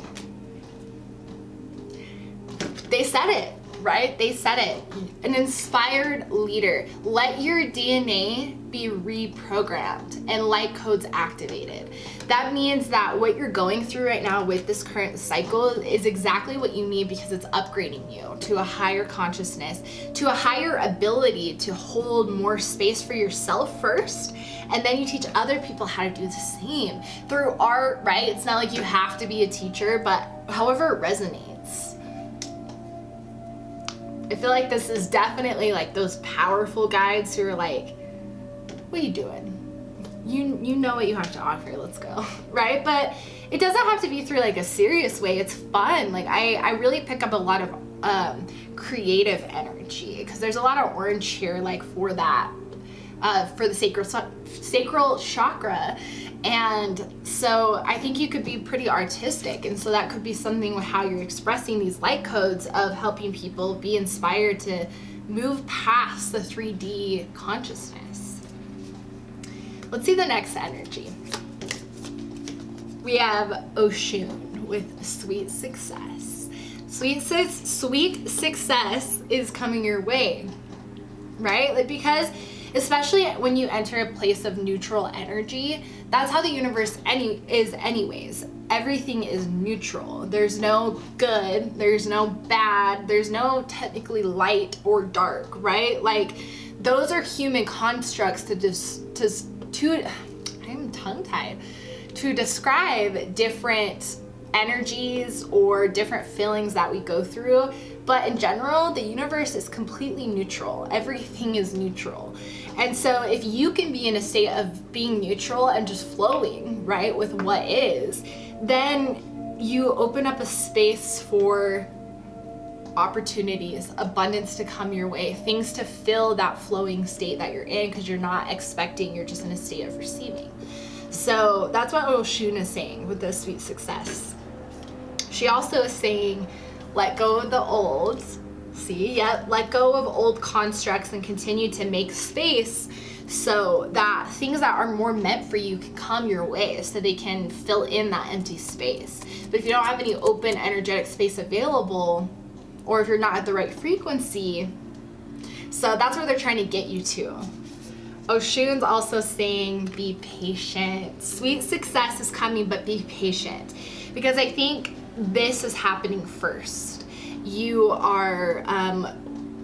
They said it, right? They said it. An inspired leader. Let your DNA be reprogrammed and light codes activated. That means that what you're going through right now with this current cycle is exactly what you need because it's upgrading you to a higher consciousness, to a higher ability to hold more space for yourself first, and then you teach other people how to do the same through art, right? It's not like you have to be a teacher, but however it resonates. I feel like this is definitely like those powerful guides who are like, what are you doing? You know what you have to offer, let's go, right? But it doesn't have to be through like a serious way. It's fun. Like I really pick up a lot of creative energy because there's a lot of orange here, like for that, for the sacral chakra. And so I think you could be pretty artistic. And so that could be something with how you're expressing these light codes of helping people be inspired to move past the 3D consciousness. Let's see the next energy. We have Oshun with sweet success. Sweet success is coming your way, right? Like because especially when you enter a place of neutral energy, that's how the universe is anyways. Everything is neutral. There's no good, there's no bad, there's no technically light or dark, right? Like those are human constructs I'm tongue-tied, to describe different energies or different feelings that we go through. But in general, the universe is completely neutral. Everything is neutral. And so if you can be in a state of being neutral and just flowing, right, with what is, then you open up a space for opportunities, abundance to come your way, things to fill that flowing state that you're in because you're not expecting, you're just in a state of receiving. So that's what Oshun is saying with this sweet success. She also is saying, let go of the old. See, yeah, let go of old constructs and continue to make space so that things that are more meant for you can come your way so they can fill in that empty space. But if you don't have any open energetic space available, or if you're not at the right frequency, so that's where they're trying to get you to. Oshun's also saying, be patient. Sweet success is coming, but be patient. Because I think this is happening first. You are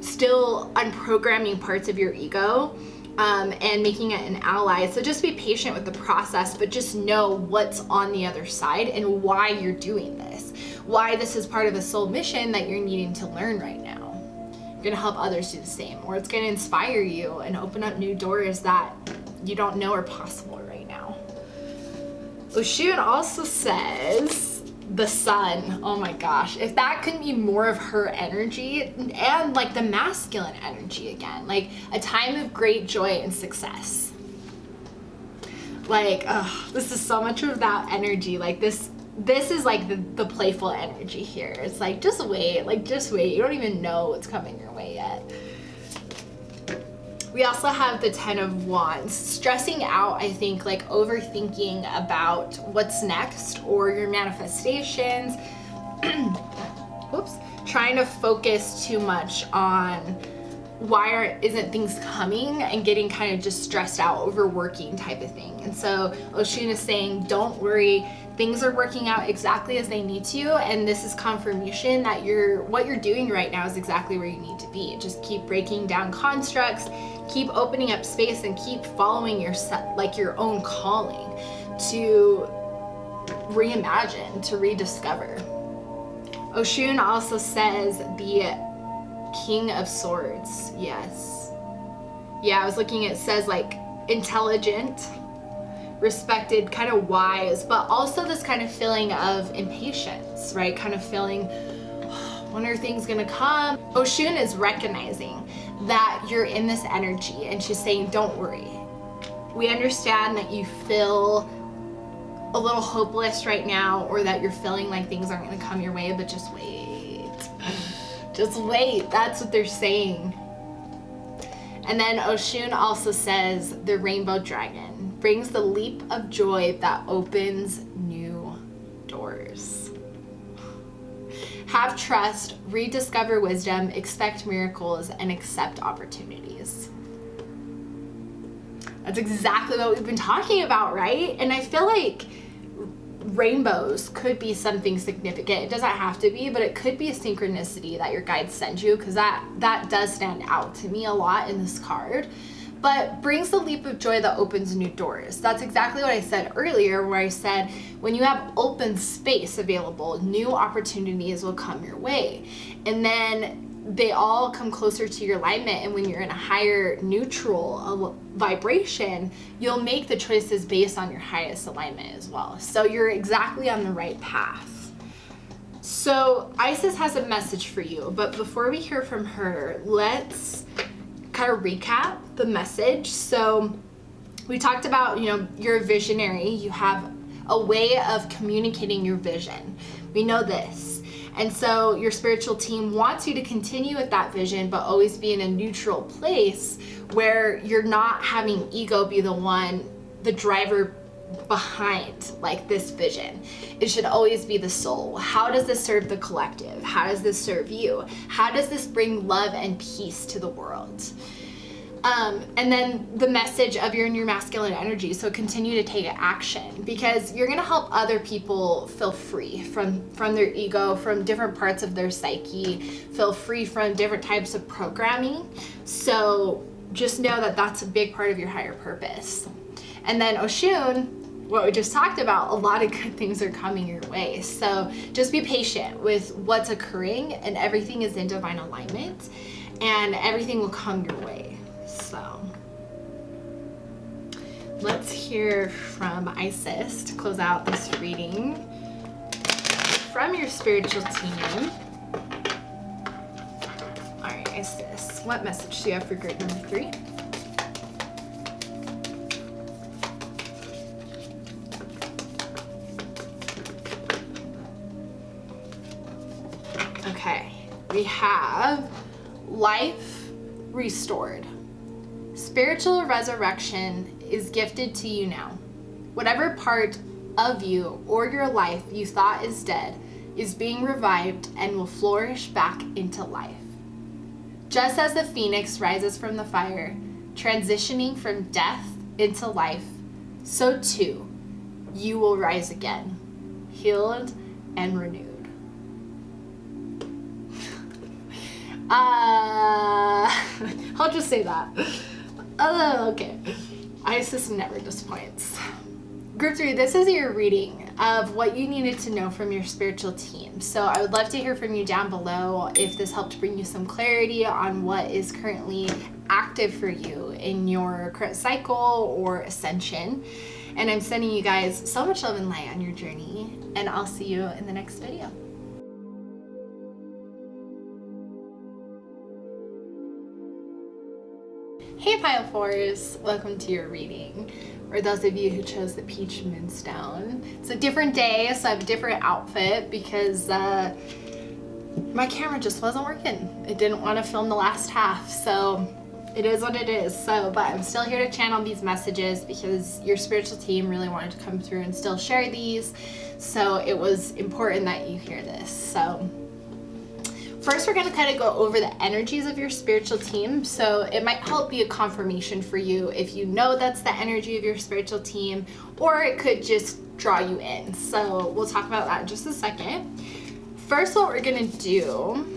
still unprogramming parts of your ego and making it an ally. So just be patient with the process, but just know what's on the other side and why you're doing this. Why this is part of a soul mission that you're needing to learn right now. You're gonna help others do the same, or it's gonna inspire you and open up new doors that you don't know are possible right now. Oshun also says, the sun, oh my gosh, if that couldn't be more of her energy and like the masculine energy again, like a time of great joy and success. Like, this is so much of that energy. Like this is like the playful energy here. It's like, just wait, you don't even know what's coming your way yet. We also have the 10 of Wands, stressing out, I think, like overthinking about what's next or your manifestations. Whoops. Trying to focus too much on isn't things coming, and getting kind of just stressed out, overworking type of thing. And so Oshun is saying, don't worry, things are working out exactly as they need to, and this is confirmation that what you're doing right now is exactly where you need to be. Just keep breaking down constructs, keep opening up space, and keep following your own calling to reimagine, to rediscover. Oshun also says the King of Swords. Yes. Yeah, I was looking, it says like intelligent, respected, kind of wise, but also this kind of feeling of impatience, right? Kind of feeling, when are things gonna come? Oshun is recognizing that you're in this energy, and she's saying, don't worry. We understand that you feel a little hopeless right now, or that you're feeling like things aren't gonna come your way, but just wait. Just wait. That's what they're saying. And then Oshun also says the rainbow dragon brings the leap of joy that opens new doors. Have trust, rediscover wisdom, expect miracles, and accept opportunities. That's exactly what we've been talking about, right? And I feel like rainbows could be something significant. It doesn't have to be, but it could be a synchronicity that your guides send you, because that does stand out to me a lot in this card. But brings the leap of joy that opens new doors. That's exactly what I said earlier, where I said when you have open space available, new opportunities will come your way. And then they all come closer to your alignment, and when you're in a higher neutral vibration, you'll make the choices based on your highest alignment as well. So you're exactly on the right path. So Isis has a message for you, but before we hear from her, let's kind of recap the message. So we talked about, you're a visionary. You have a way of communicating your vision. We know this. And so your spiritual team wants you to continue with that vision, but always be in a neutral place where you're not having ego be the driver behind like this vision. It should always be the soul. How does this serve the collective? How does this serve you? How does this bring love and peace to the world? And then the message of you're in your masculine energy, so continue to take action, because you're going to help other people feel free from their ego, from different parts of their psyche, feel free from different types of programming. So just know that that's a big part of your higher purpose. And then Oshun, what we just talked about, a lot of good things are coming your way. So just be patient with what's occurring, and everything is in divine alignment, and everything will come your way. So let's hear from Isis to close out this reading from your spiritual team. All right, Isis, what message do you have for group number 3? Okay, we have life restored. Spiritual resurrection is gifted to you now. Whatever part of you or your life you thought is dead is being revived and will flourish back into life. Just as the phoenix rises from the fire, transitioning from death into life, so too you will rise again, healed and renewed. I'll just say that. Okay. Isis never disappoints. Group 3, this is your reading of what you needed to know from your spiritual team. So I would love to hear from you down below if this helped bring you some clarity on what is currently active for you in your current cycle or ascension. And I'm sending you guys so much love and light on your journey, and I'll see you in the next video. Hey Pile 4s, welcome to your reading. For those of you who chose the Peach Moonstone, it's a different day, so I have a different outfit because my camera just wasn't working. It didn't want to film the last half, so it is what it is. But I'm still here to channel these messages because your spiritual team really wanted to come through and still share these, so it was important that you hear this. So First, we're going to kind of go over the energies of your spiritual team. So it might help be a confirmation for you if you know that's the energy of your spiritual team, or it could just draw you in. So we'll talk about that in just a second. First, what we're going to do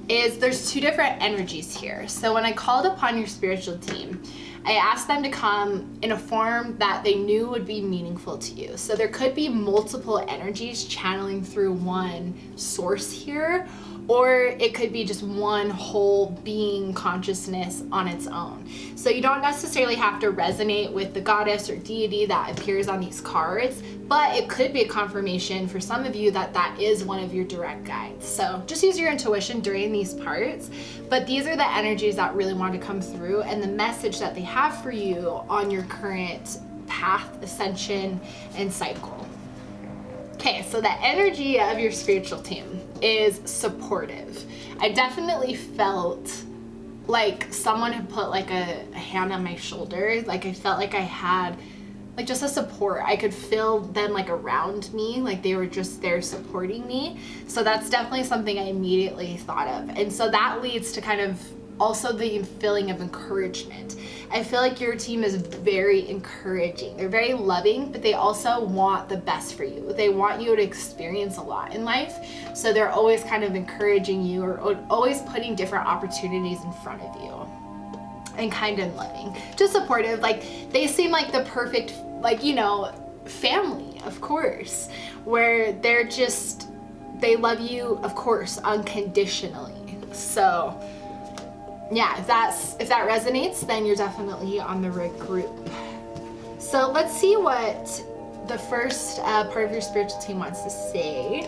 is there's two different energies here. So when I called upon your spiritual team, I asked them to come in a form that they knew would be meaningful to you. So there could be multiple energies channeling through one source here, or it could be just one whole being consciousness on its own. So you don't necessarily have to resonate with the goddess or deity that appears on these cards, but it could be a confirmation for some of you that that is one of your direct guides. So just use your intuition during these parts, but these are the energies that really want to come through and the message that they have for you on your current path, ascension, and cycle. Okay, so the energy of your spiritual team is supportive. I definitely felt like someone had put like a hand on my shoulder. Like I felt like I had like just a support. I could feel them like around me, like they were just there supporting me. So that's definitely something I immediately thought of. And so that leads to kind of also the feeling of encouragement. I feel like your team is very encouraging. They're very loving, but they also want the best for you. They want you to experience a lot in life. So they're always kind of encouraging you or always putting different opportunities in front of you. And kind and loving, just supportive. Like they seem like the perfect, like, you know, family, of course, where they're just, they love you, of course, unconditionally. So yeah, if that resonates, then you're definitely on the right group. So let's see what the first part of your spiritual team wants to say.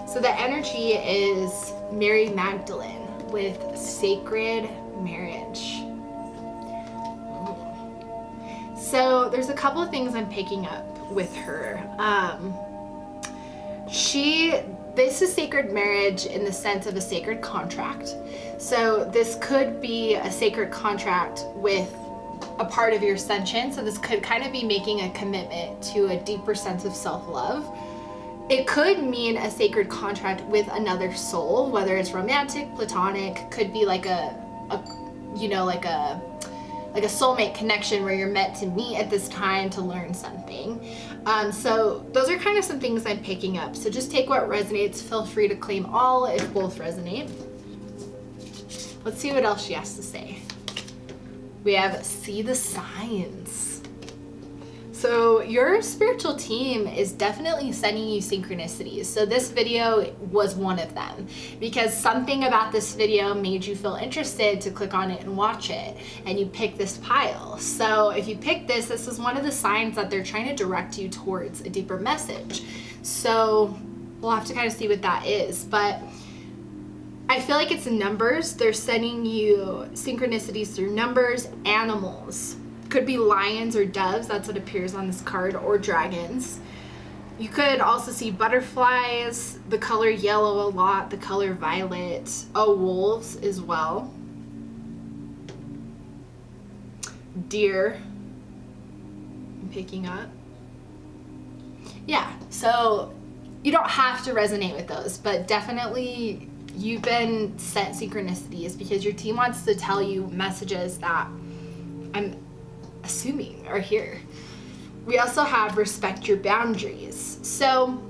So the energy is Mary Magdalene with sacred marriage. So there's a couple of things I'm picking up with her. This is sacred marriage in the sense of a sacred contract. So this could be a sacred contract with a part of your ascension. So this could kind of be making a commitment to a deeper sense of self-love. It could mean a sacred contract with another soul, whether it's romantic, platonic, could be like a soulmate connection where you're meant to meet at this time to learn something. So those are kind of some things I'm picking up. So just take what resonates. Feel free to claim all if both resonate. Let's see what else she has to say. We have see the signs. So your spiritual team is definitely sending you synchronicities. So this video was one of them because something about this video made you feel interested to click on it and watch it, and you picked this pile. So if you picked this is one of the signs that they're trying to direct you towards a deeper message. So we'll have to kind of see what that is, but I feel like it's numbers. They're sending you synchronicities through numbers, animals. Could be lions or doves, that's what appears on this card, or dragons. You could also see butterflies, the color yellow a lot, the color violet, wolves as well. Deer, I'm picking up. Yeah, so you don't have to resonate with those, but definitely you've been sent synchronicities because your team wants to tell you messages that I'm assuming are here. We also have respect your boundaries. So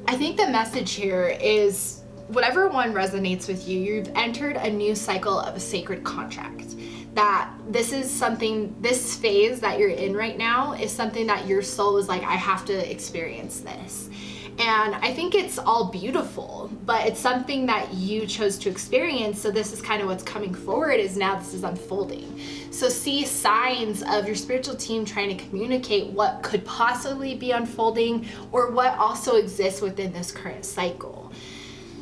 I think the message here is whatever one resonates with you, you've entered a new cycle of a sacred contract. That this is something, this phase that you're in right now is something that your soul is like, I have to experience this. And I think it's all beautiful, but it's something that you chose to experience. So this is kind of what's coming forward, is now this is unfolding. So see signs of your spiritual team trying to communicate what could possibly be unfolding or what also exists within this current cycle.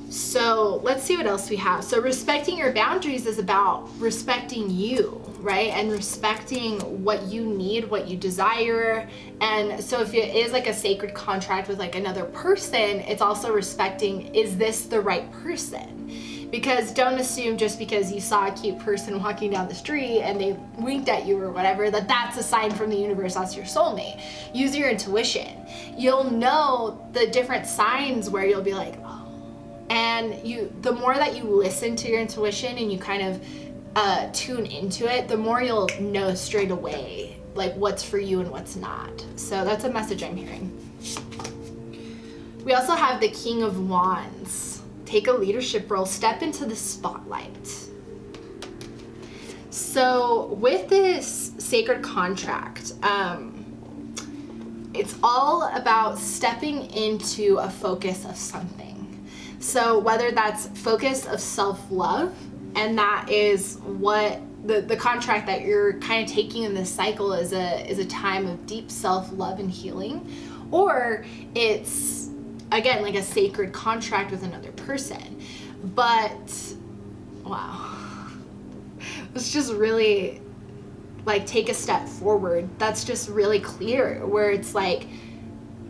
So let's see what else we have. So respecting your boundaries is about respecting you, right? And respecting what you need, what you desire. And so if it is like a sacred contract with like another person, it's also respecting, is this the right person? Because don't assume just because you saw a cute person walking down the street and they winked at you or whatever, that that's a sign from the universe that's your soulmate. Use your intuition. You'll know the different signs where you'll be like, oh, And the more that you listen to your intuition and you kind of tune into it, the more you'll know straight away like what's for you and what's not. So that's a message I'm hearing. We also have the King of Wands. Take a leadership role, step into the spotlight. So with this sacred contract, it's all about stepping into a focus of something. So whether that's focus of self-love, and that is what the contract that you're kind of taking in this cycle is a time of deep self-love and healing, or it's again like a sacred contract with another person. But wow, let's just really like take a step forward. That's just really clear, where it's like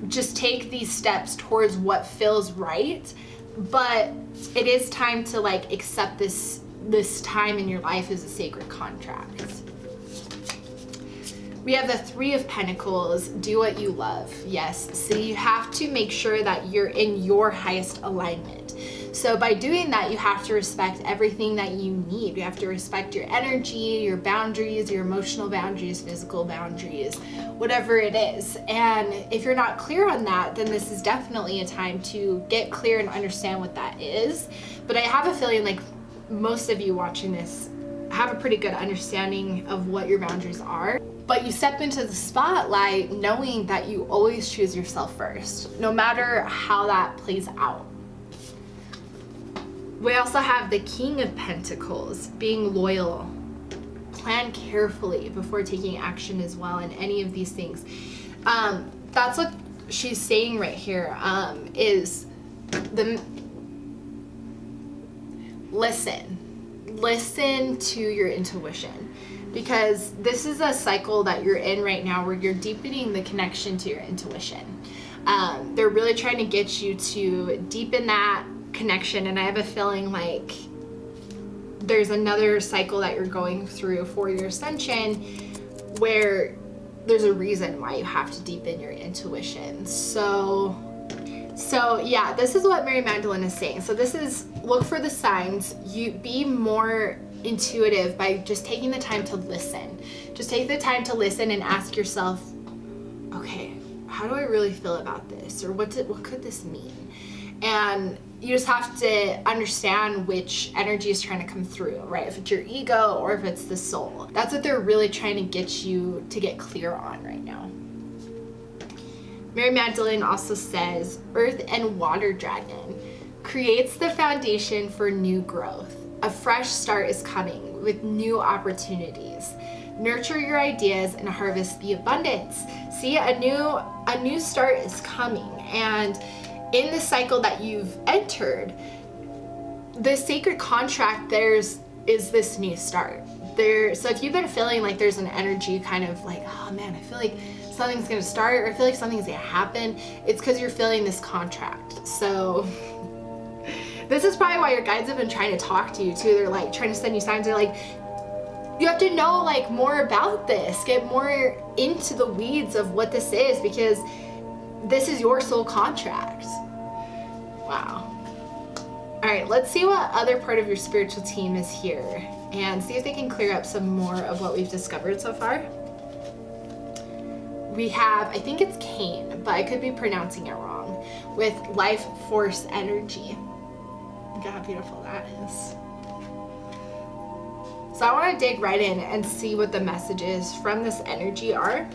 just take these steps towards what feels right, but it is time to like accept this time in your life as a sacred contract. We have the Three of Pentacles. Do what you love. Yes, so you have to make sure that you're in your highest alignment. So by doing that, you have to respect everything that you need. You have to respect your energy, your boundaries, your emotional boundaries, physical boundaries, whatever it is. And if you're not clear on that, then this is definitely a time to get clear and understand what that is. But I have a feeling like most of you watching this have a pretty good understanding of what your boundaries are. But you step into the spotlight knowing that you always choose yourself first, no matter how that plays out. We also have the King of Pentacles, being loyal. Plan carefully before taking action as well in any of these things. That's what she's saying right here, is listen to your intuition, because this is a cycle that you're in right now where you're deepening the connection to your intuition. They're really trying to get you to deepen that connection, and I have a feeling like there's another cycle that you're going through for your ascension where there's a reason why you have to deepen your intuition. So yeah, this is what Mary Magdalene is saying. So this is, look for the signs. You be more intuitive by just taking the time to listen. Just take the time to listen and ask yourself, okay, how do I really feel about this? Or what could this mean? And you just have to understand which energy is trying to come through, right? If it's your ego or if it's the soul. That's what they're really trying to get you to get clear on right now. Mary Magdalene also says, Earth and Water Dragon creates the foundation for new growth. A fresh start is coming with new opportunities. Nurture your ideas and harvest the abundance. See, a new start is coming. And in the cycle that you've entered, the sacred contract is this new start. So if you've been feeling like there's an energy kind of like, oh man, I feel like something's gonna start, or I feel like something's gonna happen, it's because you're feeling this contract. So this is probably why your guides have been trying to talk to you too. They're like trying to send you signs. They're like, you have to know like more about this, get more into the weeds of what this is, because this is your soul contract. Wow. All right, let's see what other part of your spiritual team is here and see if they can clear up some more of what we've discovered so far. We have, I think it's Cain, but I could be pronouncing it wrong, with life force energy. Look how beautiful that is. So I want to dig right in and see what the messages from this energy are.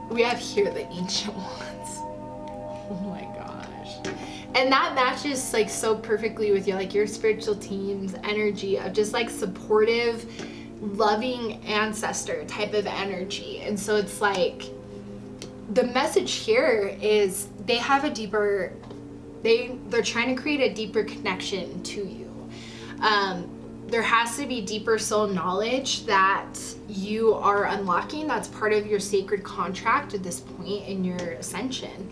We have here the Ancient Ones. Oh my gosh. And that matches like so perfectly with your spiritual team's energy of just like supportive, loving ancestor type of energy. And so it's like the message here is they have a deeper, they're trying to create a deeper connection to you. There has to be deeper soul knowledge that you are unlocking. That's part of your sacred contract at this point in your ascension.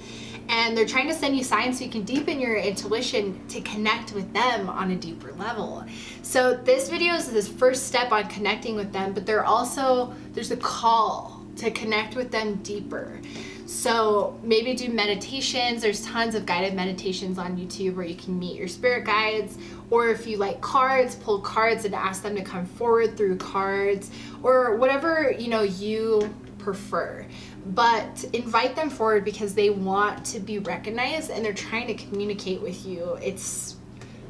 And they're trying to send you signs so you can deepen your intuition to connect with them on a deeper level. So this video is this first step on connecting with them, but there's a call to connect with them deeper. So maybe do meditations. There's tons of guided meditations on YouTube where you can meet your spirit guides, or if you like cards, pull cards and ask them to come forward through cards, or whatever, you know, you prefer. But invite them forward because they want to be recognized and they're trying to communicate with you. It's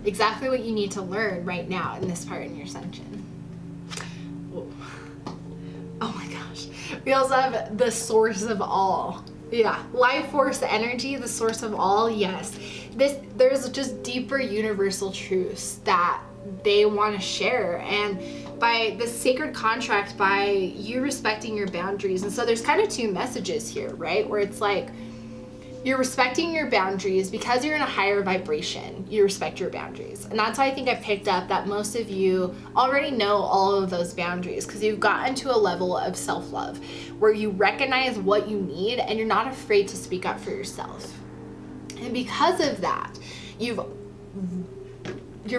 exactly what you need to learn right now in this part in your ascension. Whoa. Oh my gosh. We also have the source of all. Yeah, life force energy, the source of all. Yes. There's just deeper universal truths that they want to share, and by the sacred contract, by you respecting your boundaries. And so there's kind of two messages here, right? Where it's like you're respecting your boundaries because you're in a higher vibration. You respect your boundaries. And that's why I think I picked up that most of you already know all of those boundaries, because you've gotten to a level of self-love where you recognize what you need and you're not afraid to speak up for yourself. And because of that, your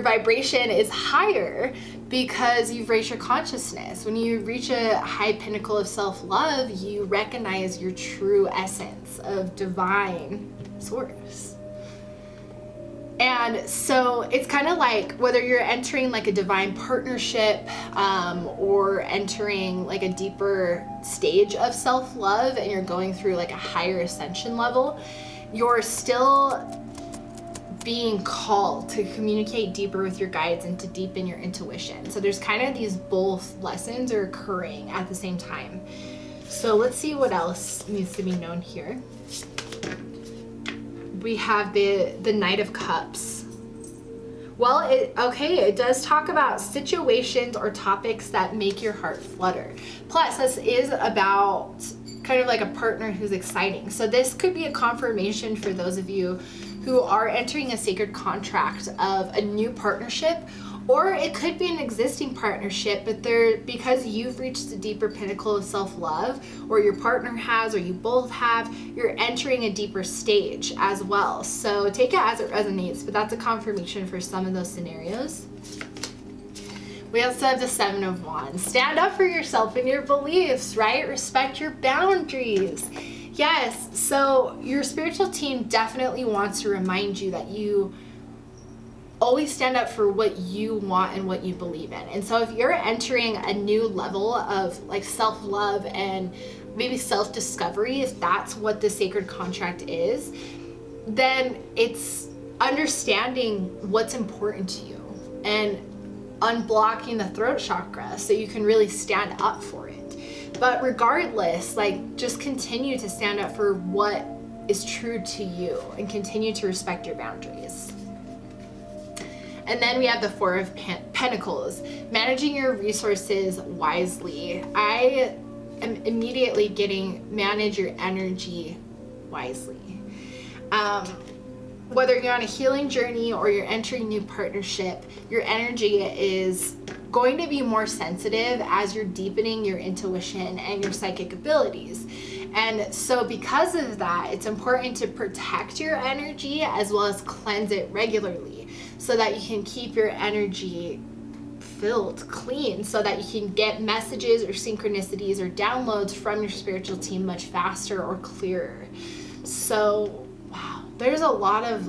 vibration is higher because you've raised your consciousness. When you reach a high pinnacle of self-love, you recognize your true essence of divine source. And so it's kind of like whether you're entering like a divine partnership or entering like a deeper stage of self-love and you're going through like a higher ascension level, you're still being called to communicate deeper with your guides and to deepen your intuition. So there's kind of these both lessons are occurring at the same time. So let's see what else needs to be known here. We have the Knight of Cups. Well, it does talk about situations or topics that make your heart flutter. Plus, this is about kind of like a partner who's exciting. So this could be a confirmation for those of you who are entering a sacred contract of a new partnership, or it could be an existing partnership, but because you've reached a deeper pinnacle of self-love, or your partner has, or you both have, you're entering a deeper stage as well. So take it as it resonates, but that's a confirmation for some of those scenarios. We also have the Seven of Wands. Stand up for yourself and your beliefs, right? Respect your boundaries. Yes, so your spiritual team definitely wants to remind you that you always stand up for what you want and what you believe in. And so if you're entering a new level of like self-love and maybe self-discovery, if that's what the sacred contract is, then it's understanding what's important to you and unblocking the throat chakra so you can really stand up for it. But regardless, like, just continue to stand up for what is true to you and continue to respect your boundaries. And then we have the Four of Pentacles, managing your resources wisely. I am immediately getting manage your energy wisely. Whether you're on a healing journey or you're entering a new partnership, your energy is going to be more sensitive as you're deepening your intuition and your psychic abilities. And so because of that, it's important to protect your energy as well as cleanse it regularly so that you can keep your energy filled, clean, so that you can get messages or synchronicities or downloads from your spiritual team much faster or clearer. So, wow, there's a lot of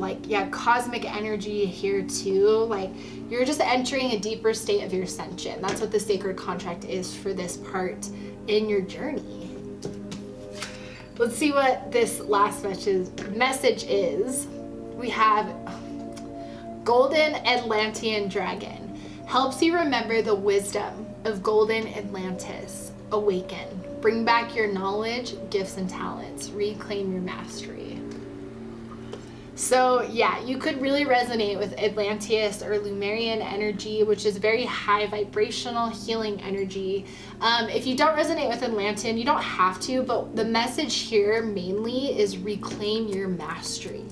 cosmic energy here too. Like, you're just entering a deeper state of your ascension. That's what the sacred contract is for this part in your journey. Let's see what this last message is. We have Golden Atlantean Dragon. Helps you remember the wisdom of Golden Atlantis. Awaken. Bring back your knowledge, gifts, and talents. Reclaim your mastery. So yeah, you could really resonate with Atlantis or Lemurian energy, which is very high vibrational healing energy. If you don't resonate with Atlantean, you don't have to, but the message here mainly is reclaim your mastery.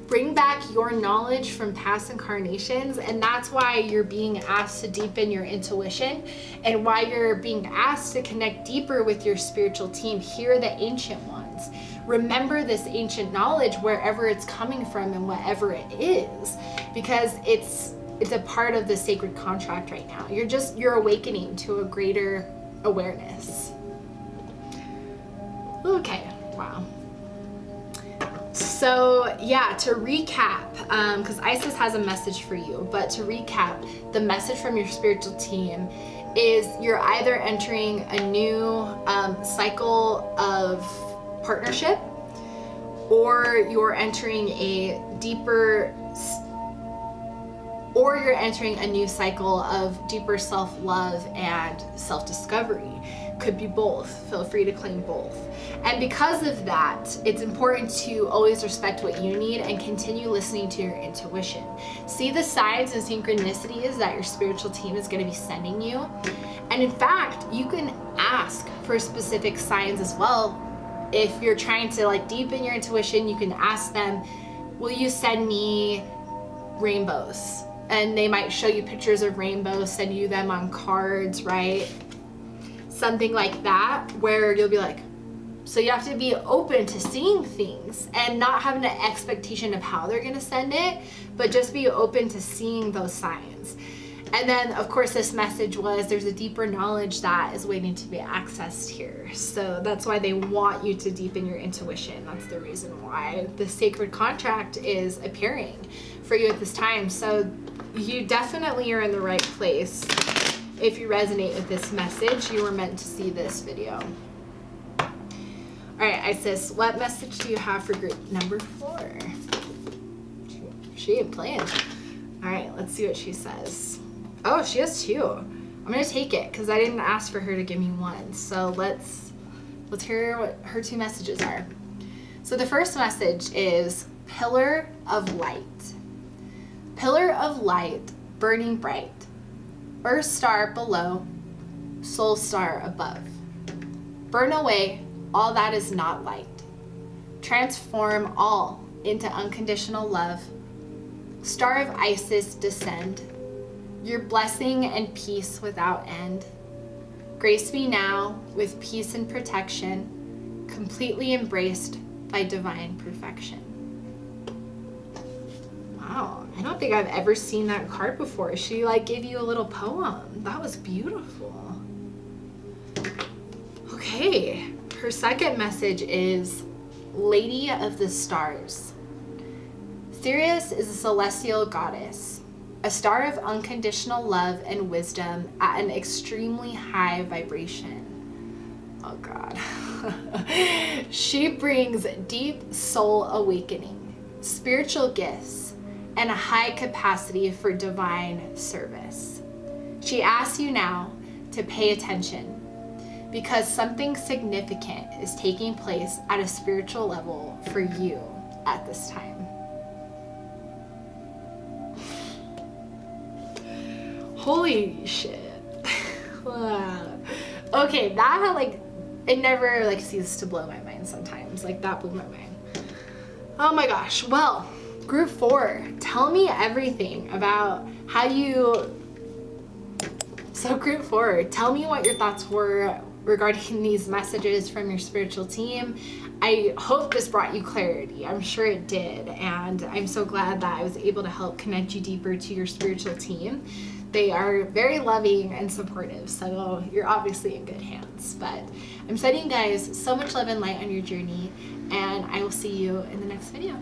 Bring back your knowledge from past incarnations, and that's why you're being asked to deepen your intuition and why you're being asked to connect deeper with your spiritual team. Hear the ancient ones. Remember this ancient knowledge wherever it's coming from and whatever it is, because it's a part of the sacred contract right now. You're awakening to a greater awareness. Okay, wow. So yeah, to recap, because Isis has a message for you, but to recap, the message from your spiritual team is you're either entering a new cycle of partnership, or you're entering a new cycle of deeper self-love and self-discovery. Could be both. Feel free to claim both. And because of that, it's important to always respect what you need and continue listening to your intuition. See the signs and synchronicities that your spiritual team is going to be sending you. And in fact, you can ask for specific signs as well. If you're trying to like deepen your intuition, you can ask them, will you send me rainbows? And they might show you pictures of rainbows, send you them on cards, right? Something like that, where you'll be like, so you have to be open to seeing things and not having an expectation of how they're going to send it, but just be open to seeing those signs. And then, of course, this message was there's a deeper knowledge that is waiting to be accessed here. So that's why they want you to deepen your intuition. That's the reason why the sacred contract is appearing for you at this time. So you definitely are in the right place. If you resonate with this message, you were meant to see this video. All right, Isis, what message do you have for group number 4? She ain't playing. All right, let's see what she says. Oh, she has 2. I'm gonna take it because I didn't ask for her to give me 1. So let's hear what her 2 messages are. So the first message is pillar of light. Pillar of light, burning bright. Earth star below, soul star above. Burn away all that is not light. Transform all into unconditional love. Star of Isis descend. Your blessing and peace without end. Grace me now with peace and protection, completely embraced by divine perfection. Wow, I don't think I've ever seen that card before. She like gave you a little poem. That was beautiful. Okay, her second message is Lady of the Stars. Sirius is a celestial goddess, a star of unconditional love and wisdom at an extremely high vibration. Oh God. She brings deep soul awakening, spiritual gifts, and a high capacity for divine service. She asks you now to pay attention because something significant is taking place at a spiritual level for you at this time. Holy shit. Okay, that like, it never like ceases to blow my mind sometimes. Like that blew my mind. Oh my gosh. Well, group 4, tell me everything about how you, so group 4, tell me what your thoughts were regarding these messages from your spiritual team. I hope this brought you clarity. I'm sure it did. And I'm so glad that I was able to help connect you deeper to your spiritual team. They are very loving and supportive, so you're obviously in good hands. But I'm sending you guys so much love and light on your journey, and I will see you in the next video.